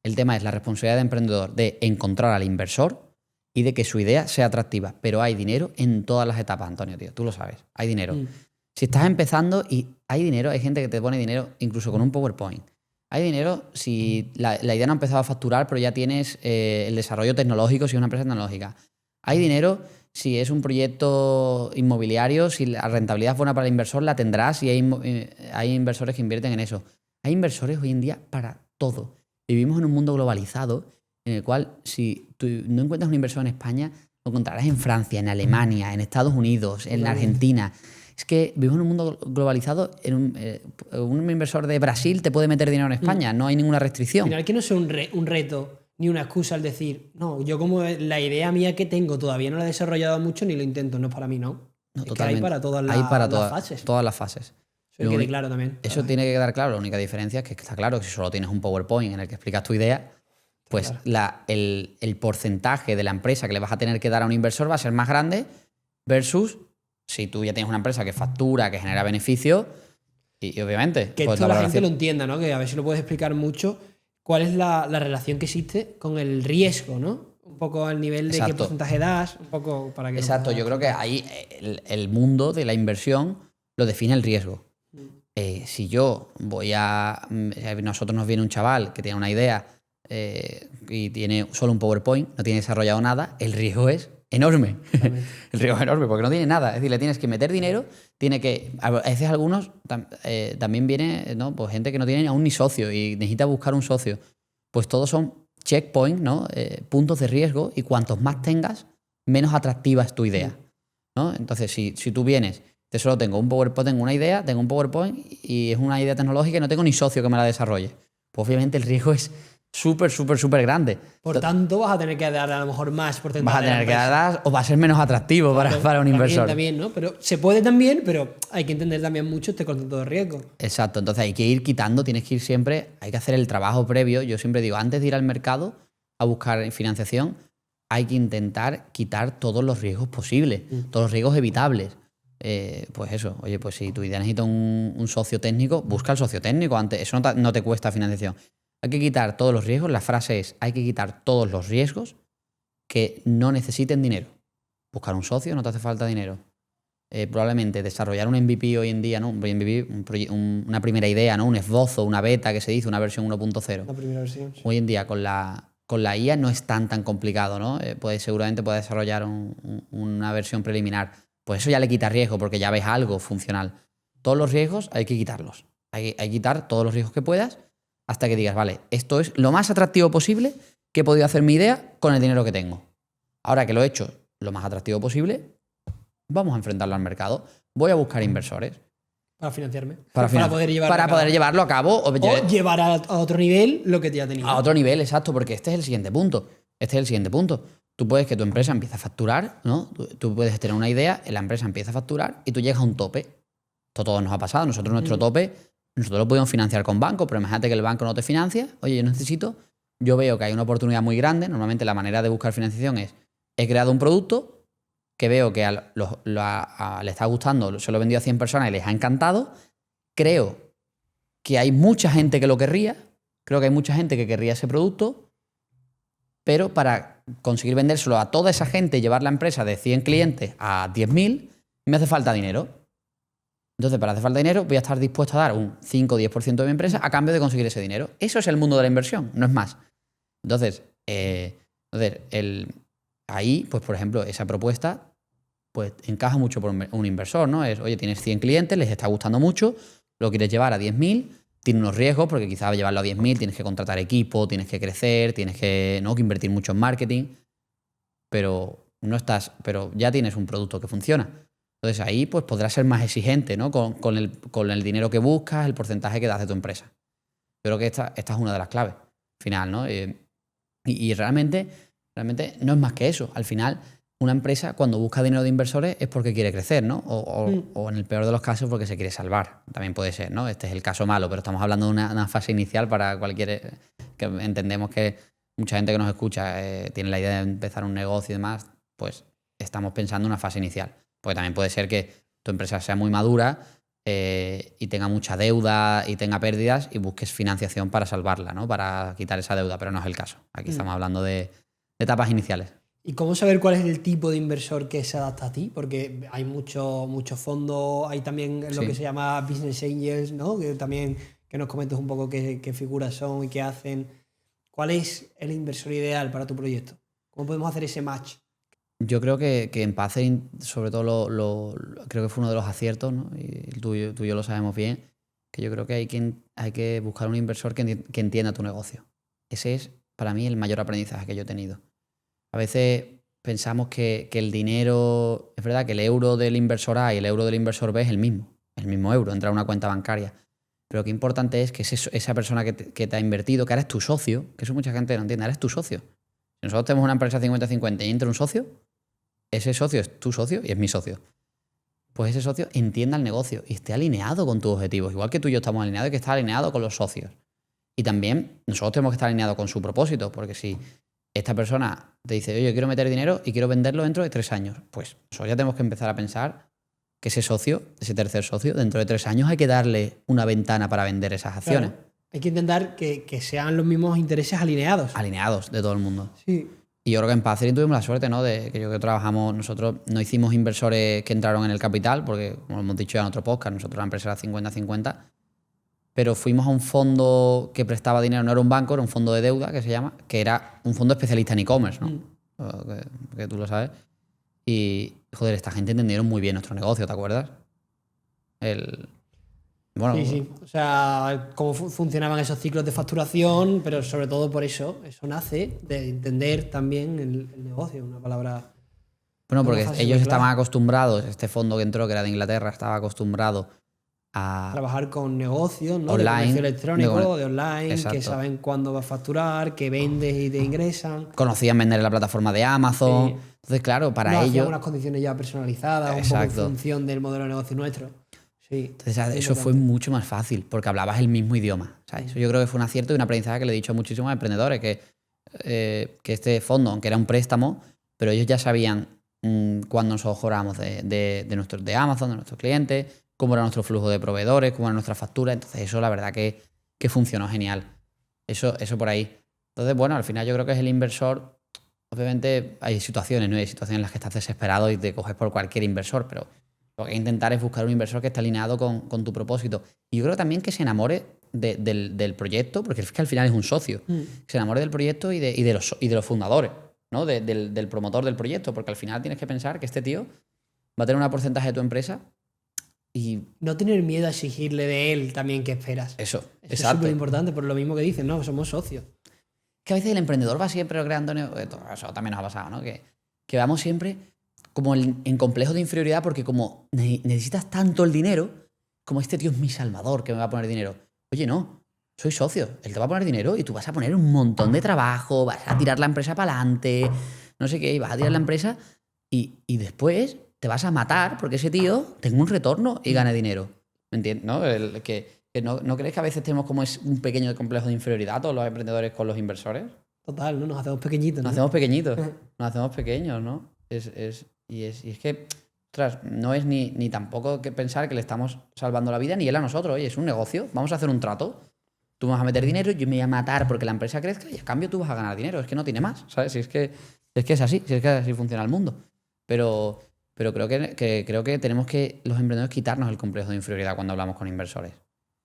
[SPEAKER 1] El tema es la responsabilidad del emprendedor de encontrar al inversor y de que su idea sea atractiva. Pero hay dinero en todas las etapas, Antonio, tío. Tú lo sabes. Hay dinero. Si estás empezando y hay dinero, hay gente que te pone dinero incluso con un PowerPoint. Hay dinero si la idea no ha empezado a facturar, pero ya tienes el desarrollo tecnológico si es una empresa tecnológica. Hay dinero si es un proyecto inmobiliario, si la rentabilidad es buena para el inversor, la tendrás y hay inversores que invierten en eso. Hay inversores hoy en día para todo. Vivimos en un mundo globalizado en el cual si tú no encuentras un inversor en España, lo encontrarás en Francia, en Alemania, en Estados Unidos, en Argentina. Es que vivimos en un mundo globalizado. Un inversor de Brasil te puede meter dinero en España, no hay ninguna restricción.
[SPEAKER 2] Al final, que no sea un reto ni una excusa al decir, no, yo como la idea mía que tengo todavía no la he desarrollado mucho ni lo intento, no es para mí, ¿no?
[SPEAKER 1] No,
[SPEAKER 2] es
[SPEAKER 1] totalmente.
[SPEAKER 2] Que hay para todas las fases.
[SPEAKER 1] Todas las fases.
[SPEAKER 2] Eso quede claro también.
[SPEAKER 1] Eso tiene que quedar claro. La única diferencia es que está claro que si solo tienes un PowerPoint en el que explicas tu idea, pues claro, el porcentaje de la empresa que le vas a tener que dar a un inversor va a ser más grande versus si tú ya tienes una empresa que factura, que genera beneficios y obviamente...
[SPEAKER 2] Que
[SPEAKER 1] pues
[SPEAKER 2] esto la gente lo entienda, ¿no? Que a ver si lo puedes explicar mucho. ¿Cuál es la relación que existe con el riesgo, ¿no? Un poco al nivel de qué porcentaje das, un poco para que...
[SPEAKER 1] Exacto, yo creo que ahí el mundo de la inversión lo define el riesgo. Si yo nosotros nos viene un chaval que tiene una idea y tiene solo un PowerPoint, no tiene desarrollado nada, el riesgo es enorme. El riesgo es enorme porque no tiene nada. Es decir, le tienes que meter dinero, a veces algunos también viene, ¿no? Pues gente que no tiene aún ni socio y necesita buscar un socio. Pues todos son checkpoints, ¿no? Puntos de riesgo, y cuantos más tengas, menos atractiva es tu idea, ¿no? Entonces, si tú vienes, solo tengo un PowerPoint, tengo una idea, tengo un PowerPoint y es una idea tecnológica y no tengo ni socio que me la desarrolle, pues obviamente el riesgo es súper, súper, súper grande.
[SPEAKER 2] Por tanto, vas a tener que dar a lo mejor más porcentaje.
[SPEAKER 1] Vas a
[SPEAKER 2] de la
[SPEAKER 1] tener que
[SPEAKER 2] empresa.
[SPEAKER 1] dar o va a ser menos atractivo
[SPEAKER 2] Claro,
[SPEAKER 1] para un inversor.
[SPEAKER 2] También, ¿no? Pero se puede también, pero hay que entender también mucho este concepto de riesgo.
[SPEAKER 1] Exacto, entonces hay que ir quitando, tienes que ir siempre, hay que hacer el trabajo previo. Yo siempre digo, antes de ir al mercado a buscar financiación, hay que intentar quitar todos los riesgos posibles, todos los riesgos evitables. Pues eso, oye, pues si tu idea necesita un socio técnico, busca al socio técnico antes, eso no te cuesta financiación. Hay que quitar todos los riesgos, la frase es, hay que quitar todos los riesgos que no necesiten dinero. Buscar un socio no te hace falta dinero. Probablemente desarrollar un MVP hoy en día, ¿no? Un MVP, una primera idea, ¿no? Un esbozo, una beta que se dice, una versión 1.0.
[SPEAKER 2] La primera versión. Sí.
[SPEAKER 1] Hoy en día con la IA no es tan complicado, ¿no? Seguramente puedes desarrollar una versión preliminar. Pues eso ya le quita riesgo porque ya ves algo funcional. Todos los riesgos hay que quitarlos. Hay que quitar todos los riesgos que puedas hasta que digas, vale, esto es lo más atractivo posible que he podido hacer mi idea con el dinero que tengo. Ahora que lo he hecho lo más atractivo posible, vamos a enfrentarlo al mercado. Voy a buscar inversores.
[SPEAKER 2] Para financiarme.
[SPEAKER 1] Para poder llevarlo a cabo.
[SPEAKER 2] O llevar a otro nivel lo que ya tenías.
[SPEAKER 1] A otro nivel, exacto, porque este es el siguiente punto. Tú puedes que tu empresa empiece a facturar, ¿no? Tú puedes tener una idea, la empresa empieza a facturar y tú llegas a un tope. Esto todo nos ha pasado. Nosotros nuestro tope, nosotros lo podemos financiar con banco, pero imagínate que el banco no te financia. Oye, yo veo que hay una oportunidad muy grande. Normalmente la manera de buscar financiación es, he creado un producto que veo que le está gustando, se lo he vendido a 100 personas y les ha encantado. Creo que hay mucha gente que lo querría. Creo que hay mucha gente que querría ese producto. Pero para conseguir vendérselo a toda esa gente y llevar la empresa de 100 clientes a 10.000, me hace falta dinero. Entonces, para hacer falta dinero, voy a estar dispuesto a dar un 5 o 10% de mi empresa a cambio de conseguir ese dinero. Eso es el mundo de la inversión, no es más. Entonces, ahí, pues por ejemplo, esa propuesta pues encaja mucho por un inversor, ¿no? Es, oye, tienes 100 clientes, les está gustando mucho, lo quieres llevar a 10.000, tiene unos riesgos porque quizás llevarlo a 10.000 tienes que contratar equipo, tienes que crecer, tienes que invertir mucho en marketing, pero ya tienes un producto que funciona. Entonces ahí pues podrás ser más exigente, ¿no? con el dinero que buscas, el porcentaje que das de tu empresa. Yo creo que esta es una de las claves, al final, ¿no? Y realmente no es más que eso. Al final, una empresa cuando busca dinero de inversores es porque quiere crecer, ¿no? O en el peor de los casos porque se quiere salvar. También puede ser, ¿no? Este es el caso malo, pero estamos hablando de una fase inicial para cualquier... que entendemos que mucha gente que nos escucha tiene la idea de empezar un negocio y demás, pues estamos pensando en una fase inicial. Porque también puede ser que tu empresa sea muy madura y tenga mucha deuda y tenga pérdidas y busques financiación para salvarla, ¿no? Para quitar esa deuda, pero no es el caso. Aquí estamos hablando de etapas iniciales.
[SPEAKER 2] ¿Y cómo saber cuál es el tipo de inversor que se adapta a ti? Porque hay muchos fondos, hay también lo que se llama business angels, ¿no? Que también que nos comentes un poco qué figuras son y qué hacen. ¿Cuál es el inversor ideal para tu proyecto? ¿Cómo podemos hacer ese match?
[SPEAKER 1] Yo creo que en Pathering, sobre todo, creo que fue uno de los aciertos, ¿no? Y tú y yo lo sabemos bien, que yo creo que hay que buscar un inversor que entienda tu negocio. Ese es, para mí, el mayor aprendizaje que yo he tenido. A veces pensamos que el dinero, es verdad que el euro del inversor A y el euro del inversor B es el mismo euro, entra a una cuenta bancaria. Pero qué importante es que esa persona que te ha invertido, que ahora es tu socio, que eso mucha gente no entiende, ahora es tu socio. Si nosotros tenemos una empresa 50-50 y entra un socio, ese socio es tu socio y es mi socio. Pues ese socio entienda el negocio y esté alineado con tus objetivos. Igual que tú y yo estamos alineados, y que está alineado con los socios. Y también nosotros tenemos que estar alineados con su propósito, porque si esta persona te dice, oye, quiero meter dinero y quiero venderlo dentro de 3 años, pues nosotros ya tenemos que empezar a pensar que ese socio, ese tercer socio, dentro de 3 años hay que darle una ventana para vender esas acciones.
[SPEAKER 2] Claro. Hay que intentar que sean los mismos intereses alineados.
[SPEAKER 1] Alineados de todo el mundo.
[SPEAKER 2] Sí.
[SPEAKER 1] Y yo creo que en Pathering tuvimos la suerte, ¿no? De que yo que trabajamos, nosotros no hicimos inversores que entraron en el capital, porque, como hemos dicho ya en otro podcast, nosotros la empresa era 50-50, pero fuimos a un fondo que prestaba dinero, no era un banco, era un fondo de deuda, que se llama, que era un fondo especialista en e-commerce, ¿no? Que tú lo sabes. Y, joder, esta gente entendieron muy bien nuestro negocio, ¿te acuerdas? Bueno,
[SPEAKER 2] sí. O sea, cómo funcionaban esos ciclos de facturación, pero sobre todo por eso nace de entender también el negocio, una palabra...
[SPEAKER 1] Bueno, porque ellos estaban acostumbrados, este fondo que entró, que era de Inglaterra, estaba acostumbrado
[SPEAKER 2] trabajar con negocios, ¿no?
[SPEAKER 1] Online,
[SPEAKER 2] de comercio electrónico,
[SPEAKER 1] de
[SPEAKER 2] online,
[SPEAKER 1] exacto.
[SPEAKER 2] que saben cuándo va a facturar, que vendes y te ingresan.
[SPEAKER 1] Conocían vender en la plataforma de Amazon.
[SPEAKER 2] Sí.
[SPEAKER 1] Entonces, claro, para
[SPEAKER 2] Nos hacían
[SPEAKER 1] ellos...
[SPEAKER 2] unas condiciones ya personalizadas, un poco
[SPEAKER 1] Exacto.
[SPEAKER 2] en función del modelo de negocio nuestro. Sí,
[SPEAKER 1] Entonces, eso fue mucho más fácil porque hablabas el mismo idioma. ¿Sabes? Eso yo creo que fue un acierto y un aprendizaje que le he dicho a muchísimos emprendedores, que este fondo, aunque era un préstamo, pero ellos ya sabían cuándo nosotros cobrábamos de Amazon, de nuestros clientes, cómo era nuestro flujo de proveedores, cómo era nuestra factura. Entonces, eso la verdad que funcionó genial. Eso por ahí. Entonces, bueno, al final yo creo que es el inversor. Obviamente hay situaciones, ¿no? Hay situaciones en las que estás desesperado y te coges por cualquier inversor, pero lo que hay que intentar es buscar un inversor que esté alineado con tu propósito. Y yo creo también que se enamore del proyecto, porque es que al final es un socio. Que se enamore del proyecto y de los fundadores, ¿no? Del promotor del proyecto, porque al final tienes que pensar que este tío va a tener un porcentaje de tu empresa y...
[SPEAKER 2] No tener miedo a exigirle de él también qué esperas.
[SPEAKER 1] Eso
[SPEAKER 2] Es
[SPEAKER 1] exacto.
[SPEAKER 2] súper importante, por lo mismo que dicen, ¿no? Somos socios.
[SPEAKER 1] Que a veces el emprendedor va siempre creando... Eso también nos ha pasado, ¿no? Que vamos siempre como en complejo de inferioridad porque como necesitas tanto el dinero, como este tío es mi salvador que me va a poner dinero. Oye, no, soy socio, él te va a poner dinero y tú vas a poner un montón de trabajo, vas a tirar la empresa para adelante, no sé qué, y vas a tirar la empresa y después te vas a matar porque ese tío tenga un retorno y gane dinero. ¿Me entiendes? ¿No? ¿No crees que a veces tenemos como un pequeño complejo de inferioridad todos los emprendedores con los inversores?
[SPEAKER 2] Total, ¿no? Nos hacemos pequeñitos, ¿no?
[SPEAKER 1] Nos hacemos pequeñitos, nos hacemos pequeños, ¿no? Y es que, ostras, no es ni tampoco que pensar que le estamos salvando la vida, ni él a nosotros. Oye, es un negocio, vamos a hacer un trato. Tú me vas a meter dinero, yo me voy a matar porque la empresa crezca y a cambio tú vas a ganar dinero. Es que no tiene más, ¿sabes? Si es que es así, si es que así funciona el mundo. Pero creo que tenemos que, los emprendedores, quitarnos el complejo de inferioridad cuando hablamos con inversores.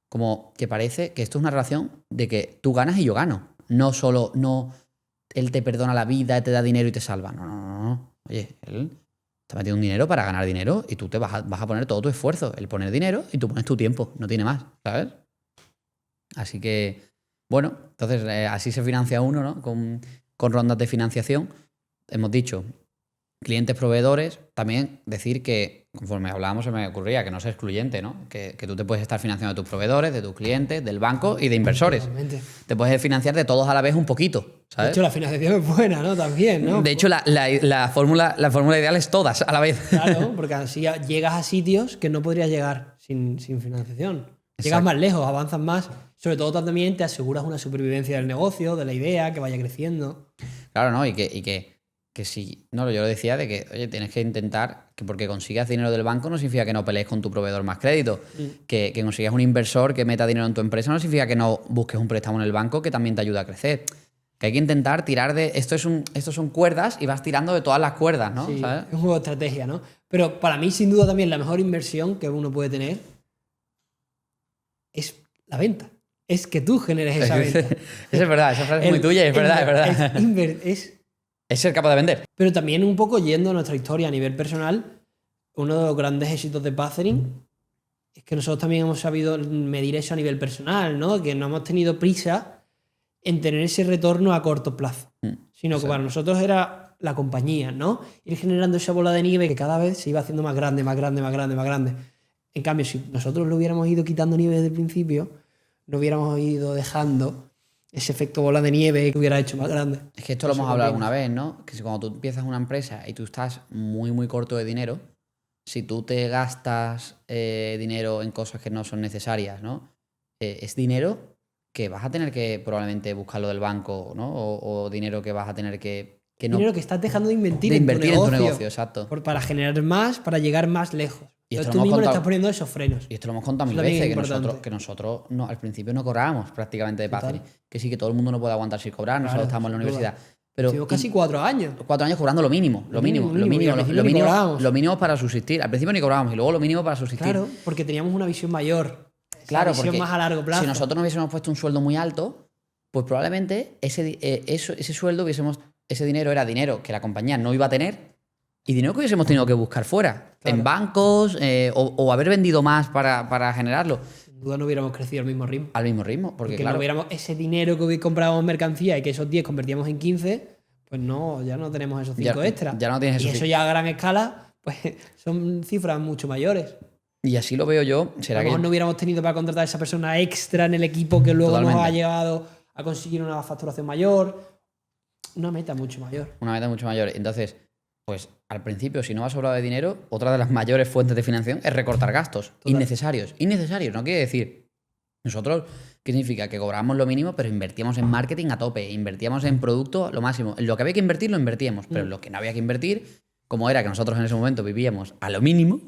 [SPEAKER 1] Como que parece que esto es una relación de que tú ganas y yo gano. No solo, él te perdona la vida, te da dinero y te salva. No. Oye, él te ha metido un dinero para ganar dinero y tú te vas a poner todo tu esfuerzo. Él pone dinero y tú pones tu tiempo. No tiene más, ¿sabes? Así que, bueno, entonces así se financia uno, ¿no? Con rondas de financiación. Hemos dicho, clientes, proveedores. También decir que, conforme hablábamos, se me ocurría que no es excluyente, ¿no? Que tú te puedes estar financiando de tus proveedores, de tus clientes, del banco y de inversores.
[SPEAKER 2] Totalmente.
[SPEAKER 1] Te puedes financiar de todos a la vez un poquito, ¿sabes?
[SPEAKER 2] De hecho, la financiación es buena, ¿no? También, ¿no?
[SPEAKER 1] De hecho, la fórmula ideal es todas a la vez.
[SPEAKER 2] Claro, porque así llegas a sitios que no podrías llegar sin financiación. Llegas
[SPEAKER 1] Exacto.
[SPEAKER 2] más lejos, avanzas más. Sobre todo también te aseguras una supervivencia del negocio, de la idea, que vaya creciendo.
[SPEAKER 1] Claro, ¿no? Y que si... No, yo lo decía de que, oye, tienes que intentar que porque consigas dinero del banco no significa que no pelees con tu proveedor más crédito. Que consigas un inversor que meta dinero en tu empresa no significa que no busques un préstamo en el banco que también te ayuda a crecer. Que hay que intentar tirar de... Estos son cuerdas y vas tirando de todas las cuerdas, ¿no?
[SPEAKER 2] Sí,
[SPEAKER 1] ¿sabes?
[SPEAKER 2] es un juego de estrategia, ¿no? Pero para mí, sin duda, también la mejor inversión que uno puede tener es la venta. Es que tú generes esa venta.
[SPEAKER 1] Eso es verdad, esa frase es muy tuya y es verdad. Es ser capaz de vender.
[SPEAKER 2] Pero también un poco yendo a nuestra historia a nivel personal, uno de los grandes éxitos de Pathering es que nosotros también hemos sabido medir eso a nivel personal, ¿no? Que no hemos tenido prisa en tener ese retorno a corto plazo, sino que para nosotros era la compañía, ¿no? Ir generando esa bola de nieve que cada vez se iba haciendo más grande, más grande, más grande, más grande. En cambio, si nosotros lo hubiéramos ido quitando nieve desde el principio, no hubiéramos ido dejando ese efecto bola de nieve que hubiera hecho más grande.
[SPEAKER 1] Es que esto lo hemos hablado alguna vez, ¿no? Que si cuando tú empiezas una empresa y tú estás muy, muy corto de dinero, si tú te gastas dinero en cosas que no son necesarias, ¿no? Es dinero que vas a tener que probablemente buscarlo del banco, ¿no? O dinero que vas a tener que no...
[SPEAKER 2] Dinero que estás dejando de invertir,
[SPEAKER 1] en tu negocio, exacto.
[SPEAKER 2] Para generar más, para llegar más lejos.
[SPEAKER 1] Y esto
[SPEAKER 2] Entonces, tú mismo le estás poniendo esos frenos.
[SPEAKER 1] Y esto lo hemos contado mil veces, que nosotros no, al principio no cobrábamos prácticamente de Pathering. Que sí, que todo el mundo no puede aguantar sin cobrar, nosotros estábamos en la universidad. Pero
[SPEAKER 2] llevo casi 4 años.
[SPEAKER 1] 4 años cobrando lo mínimo para subsistir. Al principio ni cobrábamos y luego lo mínimo para subsistir.
[SPEAKER 2] Claro, porque teníamos una visión mayor.
[SPEAKER 1] Claro,
[SPEAKER 2] visión más a largo plazo.
[SPEAKER 1] Si nosotros no hubiésemos puesto un sueldo muy alto, pues probablemente ese sueldo ese dinero era dinero que la compañía no iba a tener y dinero que hubiésemos tenido que buscar fuera, claro, en bancos o haber vendido más para generarlo.
[SPEAKER 2] Sin duda no hubiéramos crecido al mismo ritmo.
[SPEAKER 1] Al mismo ritmo, porque claro,
[SPEAKER 2] no hubiéramos ese dinero que comprábamos mercancía y que esos 10 convertíamos en 15, pues no, ya no tenemos esos 5 extras.
[SPEAKER 1] Ya no tienes
[SPEAKER 2] y eso ya a gran escala, pues son cifras mucho mayores.
[SPEAKER 1] Y así lo veo yo.
[SPEAKER 2] A
[SPEAKER 1] ¿Será
[SPEAKER 2] lo mejor
[SPEAKER 1] que
[SPEAKER 2] no hubiéramos tenido para contratar a esa persona extra en el equipo que luego nos
[SPEAKER 1] Totalmente.
[SPEAKER 2] ha llevado a conseguir una facturación mayor, una meta mucho mayor.
[SPEAKER 1] una meta mucho mayor? Entonces, pues al principio, si no va sobrado de dinero, otra de las mayores fuentes de financiación es recortar gastos.
[SPEAKER 2] Total.
[SPEAKER 1] Innecesarios. Innecesarios. No quiere decir. Nosotros, ¿qué significa? Que cobramos lo mínimo, pero invertíamos en marketing a tope. Invertíamos en producto lo máximo. En lo que había que invertir, lo invertíamos. Pero en lo que no había que invertir, como era que nosotros en ese momento vivíamos a lo mínimo,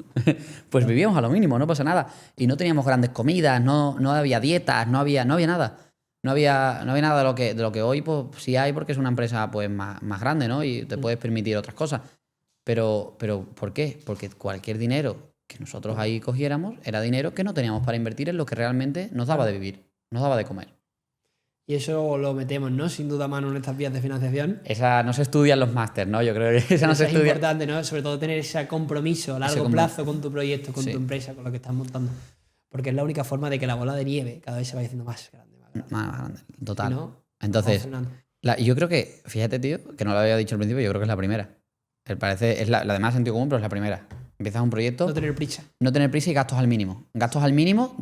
[SPEAKER 1] pues vivíamos a lo mínimo, no pasa nada. Y no teníamos grandes comidas, no había dietas, no había nada. No había nada de lo que hoy pues, sí hay, porque es una empresa pues, más grande, ¿no? Y te puedes permitir otras cosas. Pero ¿por qué? Porque cualquier dinero que nosotros ahí cogiéramos era dinero que no teníamos para invertir en lo que realmente nos daba de vivir, nos daba de comer.
[SPEAKER 2] Y eso lo metemos, ¿no? Sin duda, mano, en estas vías de financiación.
[SPEAKER 1] Esa no se estudia en los másters, ¿no? Yo creo que esa no se
[SPEAKER 2] Es
[SPEAKER 1] estudia.
[SPEAKER 2] importante, ¿no? Sobre todo tener ese compromiso a largo plazo con tu proyecto, con
[SPEAKER 1] Sí.
[SPEAKER 2] tu empresa, con lo que estás montando. Porque es la única forma de que la bola de nieve cada vez se vaya haciendo más grande.
[SPEAKER 1] Más grande, total.
[SPEAKER 2] Si no,
[SPEAKER 1] Entonces,
[SPEAKER 2] vamos frenando.
[SPEAKER 1] yo creo que, fíjate, tío, que no lo había dicho al principio, yo creo que es la primera. Es la de más sentido común, pero es la primera. Empiezas un proyecto,
[SPEAKER 2] No tener prisa.
[SPEAKER 1] no tener prisa y gastos al mínimo. Gastos al mínimo,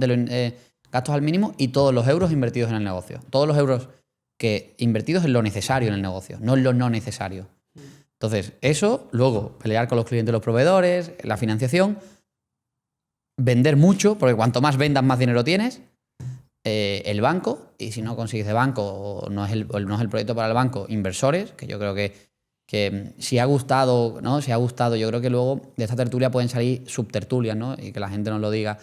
[SPEAKER 1] gastos al mínimo y todos los euros invertidos en el negocio. Todos los euros que invertidos en lo necesario en el negocio, no en lo no necesario. Entonces, eso, luego pelear con los clientes y los proveedores, la financiación, vender mucho, porque cuanto más vendas, más dinero tienes. El banco, y si no consigues de banco o no es el proyecto para el banco, inversores, que yo creo que si ha gustado, ¿no? Si ha gustado, yo creo que luego de esta tertulia pueden salir subtertulias, ¿no? Y que la gente nos lo diga.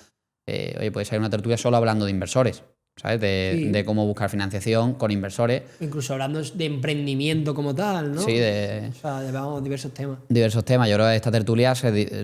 [SPEAKER 1] Oye, puede salir una tertulia solo hablando de inversores, ¿sabes?
[SPEAKER 2] Sí.
[SPEAKER 1] De cómo buscar financiación con inversores.
[SPEAKER 2] Incluso hablando de emprendimiento como tal, ¿no?
[SPEAKER 1] Sí,
[SPEAKER 2] O sea, llevamos diversos temas.
[SPEAKER 1] diversos temas. Yo creo que esta tertulia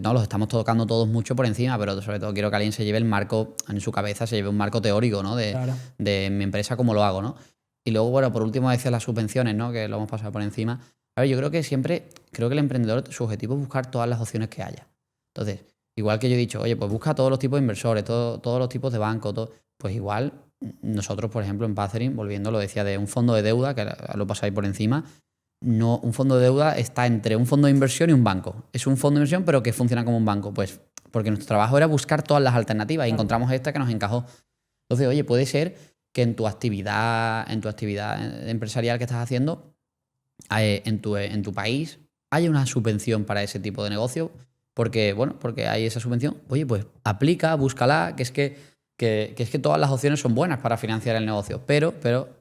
[SPEAKER 1] no los estamos tocando todos mucho por encima, pero sobre todo quiero que alguien se lleve el marco en su cabeza, se lleve un marco teórico, ¿no?
[SPEAKER 2] Claro.
[SPEAKER 1] De mi empresa, cómo lo hago, ¿no? Y luego, bueno, por último decía las subvenciones, ¿no? Que lo hemos pasado por encima. A ver, yo creo que el emprendedor, su objetivo es buscar todas las opciones que haya. Entonces, igual que yo he dicho, oye, pues busca todos los tipos de inversores, todos los tipos de bancos, pues igual nosotros, por ejemplo, en Pathering, volviendo, lo decía, de un fondo de deuda, que lo pasáis por encima. No, un fondo de deuda está entre un fondo de inversión y un banco. Es un fondo de inversión, pero que funciona como un banco. Pues porque nuestro trabajo era buscar todas las alternativas y encontramos esta que nos encajó. Entonces, oye, puede ser que en tu actividad empresarial que estás haciendo, en tu país, haya una subvención para ese tipo de negocio. Porque hay esa subvención. Oye, pues aplica, búscala, que es que todas las opciones son buenas para financiar el negocio. Pero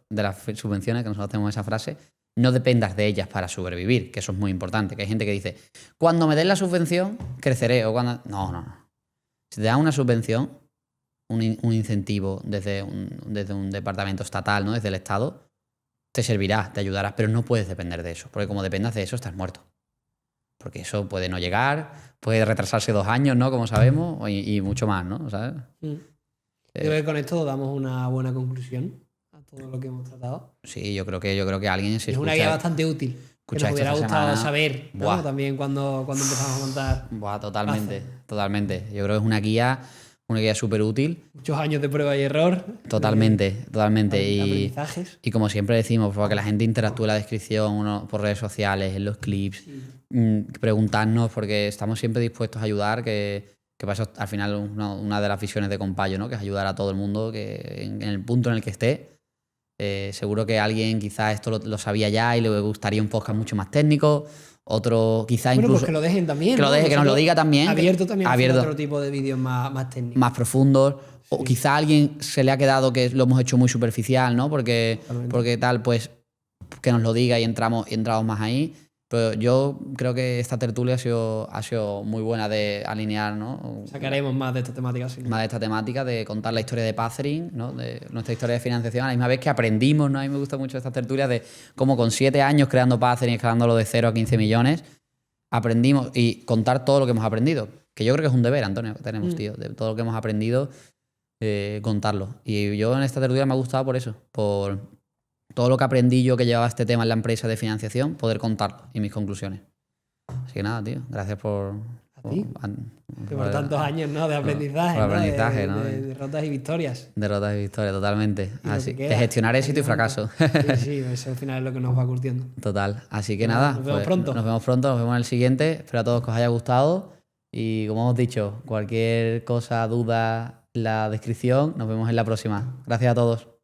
[SPEAKER 1] de las subvenciones, que nosotros tenemos esa frase, no dependas de ellas para sobrevivir, que eso es muy importante. Que hay gente que dice, cuando me den la subvención, creceré. O cuando... No. Si te dan una subvención, un incentivo desde un departamento estatal, ¿no? Desde el Estado, te servirá, te ayudará, pero no puedes depender de eso. Porque como dependas de eso, estás muerto. Porque eso puede no llegar, puede retrasarse 2 años, ¿no? Como sabemos, y mucho más, ¿no? ¿Sabes?
[SPEAKER 2] Yo creo que con esto damos una buena conclusión a todo lo que hemos tratado.
[SPEAKER 1] Sí, yo creo que alguien se
[SPEAKER 2] Es una guía bastante útil. Que nos hubiera gustado saber, ¿no? También cuando empezamos a contar.
[SPEAKER 1] Buah, totalmente. Yo creo que es una guía súper útil.
[SPEAKER 2] Muchos años de prueba y error.
[SPEAKER 1] Totalmente.
[SPEAKER 2] Aprendizajes.
[SPEAKER 1] Y como siempre decimos, para que la gente interactúe en la descripción, por redes sociales, en los clips, preguntarnos, porque estamos siempre dispuestos a ayudar, que pasa al final una de las visiones de Compayo, ¿no? Que es ayudar a todo el mundo, que en el punto en el que esté. Seguro que alguien quizás esto lo sabía ya y le gustaría un podcast mucho más técnico. Otro quizás incluso...
[SPEAKER 2] Pues que lo dejen también.
[SPEAKER 1] Que lo deje, que nos lo diga también.
[SPEAKER 2] Abierto también a hacer otro tipo de vídeos más técnicos.
[SPEAKER 1] Más profundos. Sí. O quizá a alguien se le ha quedado que lo hemos hecho muy superficial, ¿no? Porque tal, pues que nos lo diga y entramos más ahí. Pero yo creo que esta tertulia ha sido muy buena de alinear, ¿no?
[SPEAKER 2] Sacaremos más de esta temática. Sí.
[SPEAKER 1] Más de esta temática, de contar la historia de Pathering, ¿no? De nuestra historia de financiación. A la misma vez que aprendimos, ¿no? A mí me gusta mucho estas tertulias de cómo con 7 años creando Pathering, escalándolo de 0 a 15 millones, aprendimos y contar todo lo que hemos aprendido. Que yo creo que es un deber, Antonio, que tenemos, tío. De todo lo que hemos aprendido, contarlo. Y yo en esta tertulia me ha gustado por eso, por todo lo que aprendí yo que llevaba este tema en la empresa de financiación, poder contarlo y mis conclusiones. Así que nada, tío, gracias por
[SPEAKER 2] tantos años, ¿no? De aprendizaje,
[SPEAKER 1] ¿no?
[SPEAKER 2] De derrotas y victorias.
[SPEAKER 1] Derrotas y victorias, totalmente. Así, de gestionar éxito y fracaso.
[SPEAKER 2] Sí, eso al final es lo que nos va curtiendo.
[SPEAKER 1] Total. Así que nada,
[SPEAKER 2] nos vemos pronto.
[SPEAKER 1] Nos vemos en el siguiente. Espero a todos que os haya gustado Y como hemos dicho, cualquier cosa, duda, la descripción. Nos vemos en la próxima. Gracias a todos.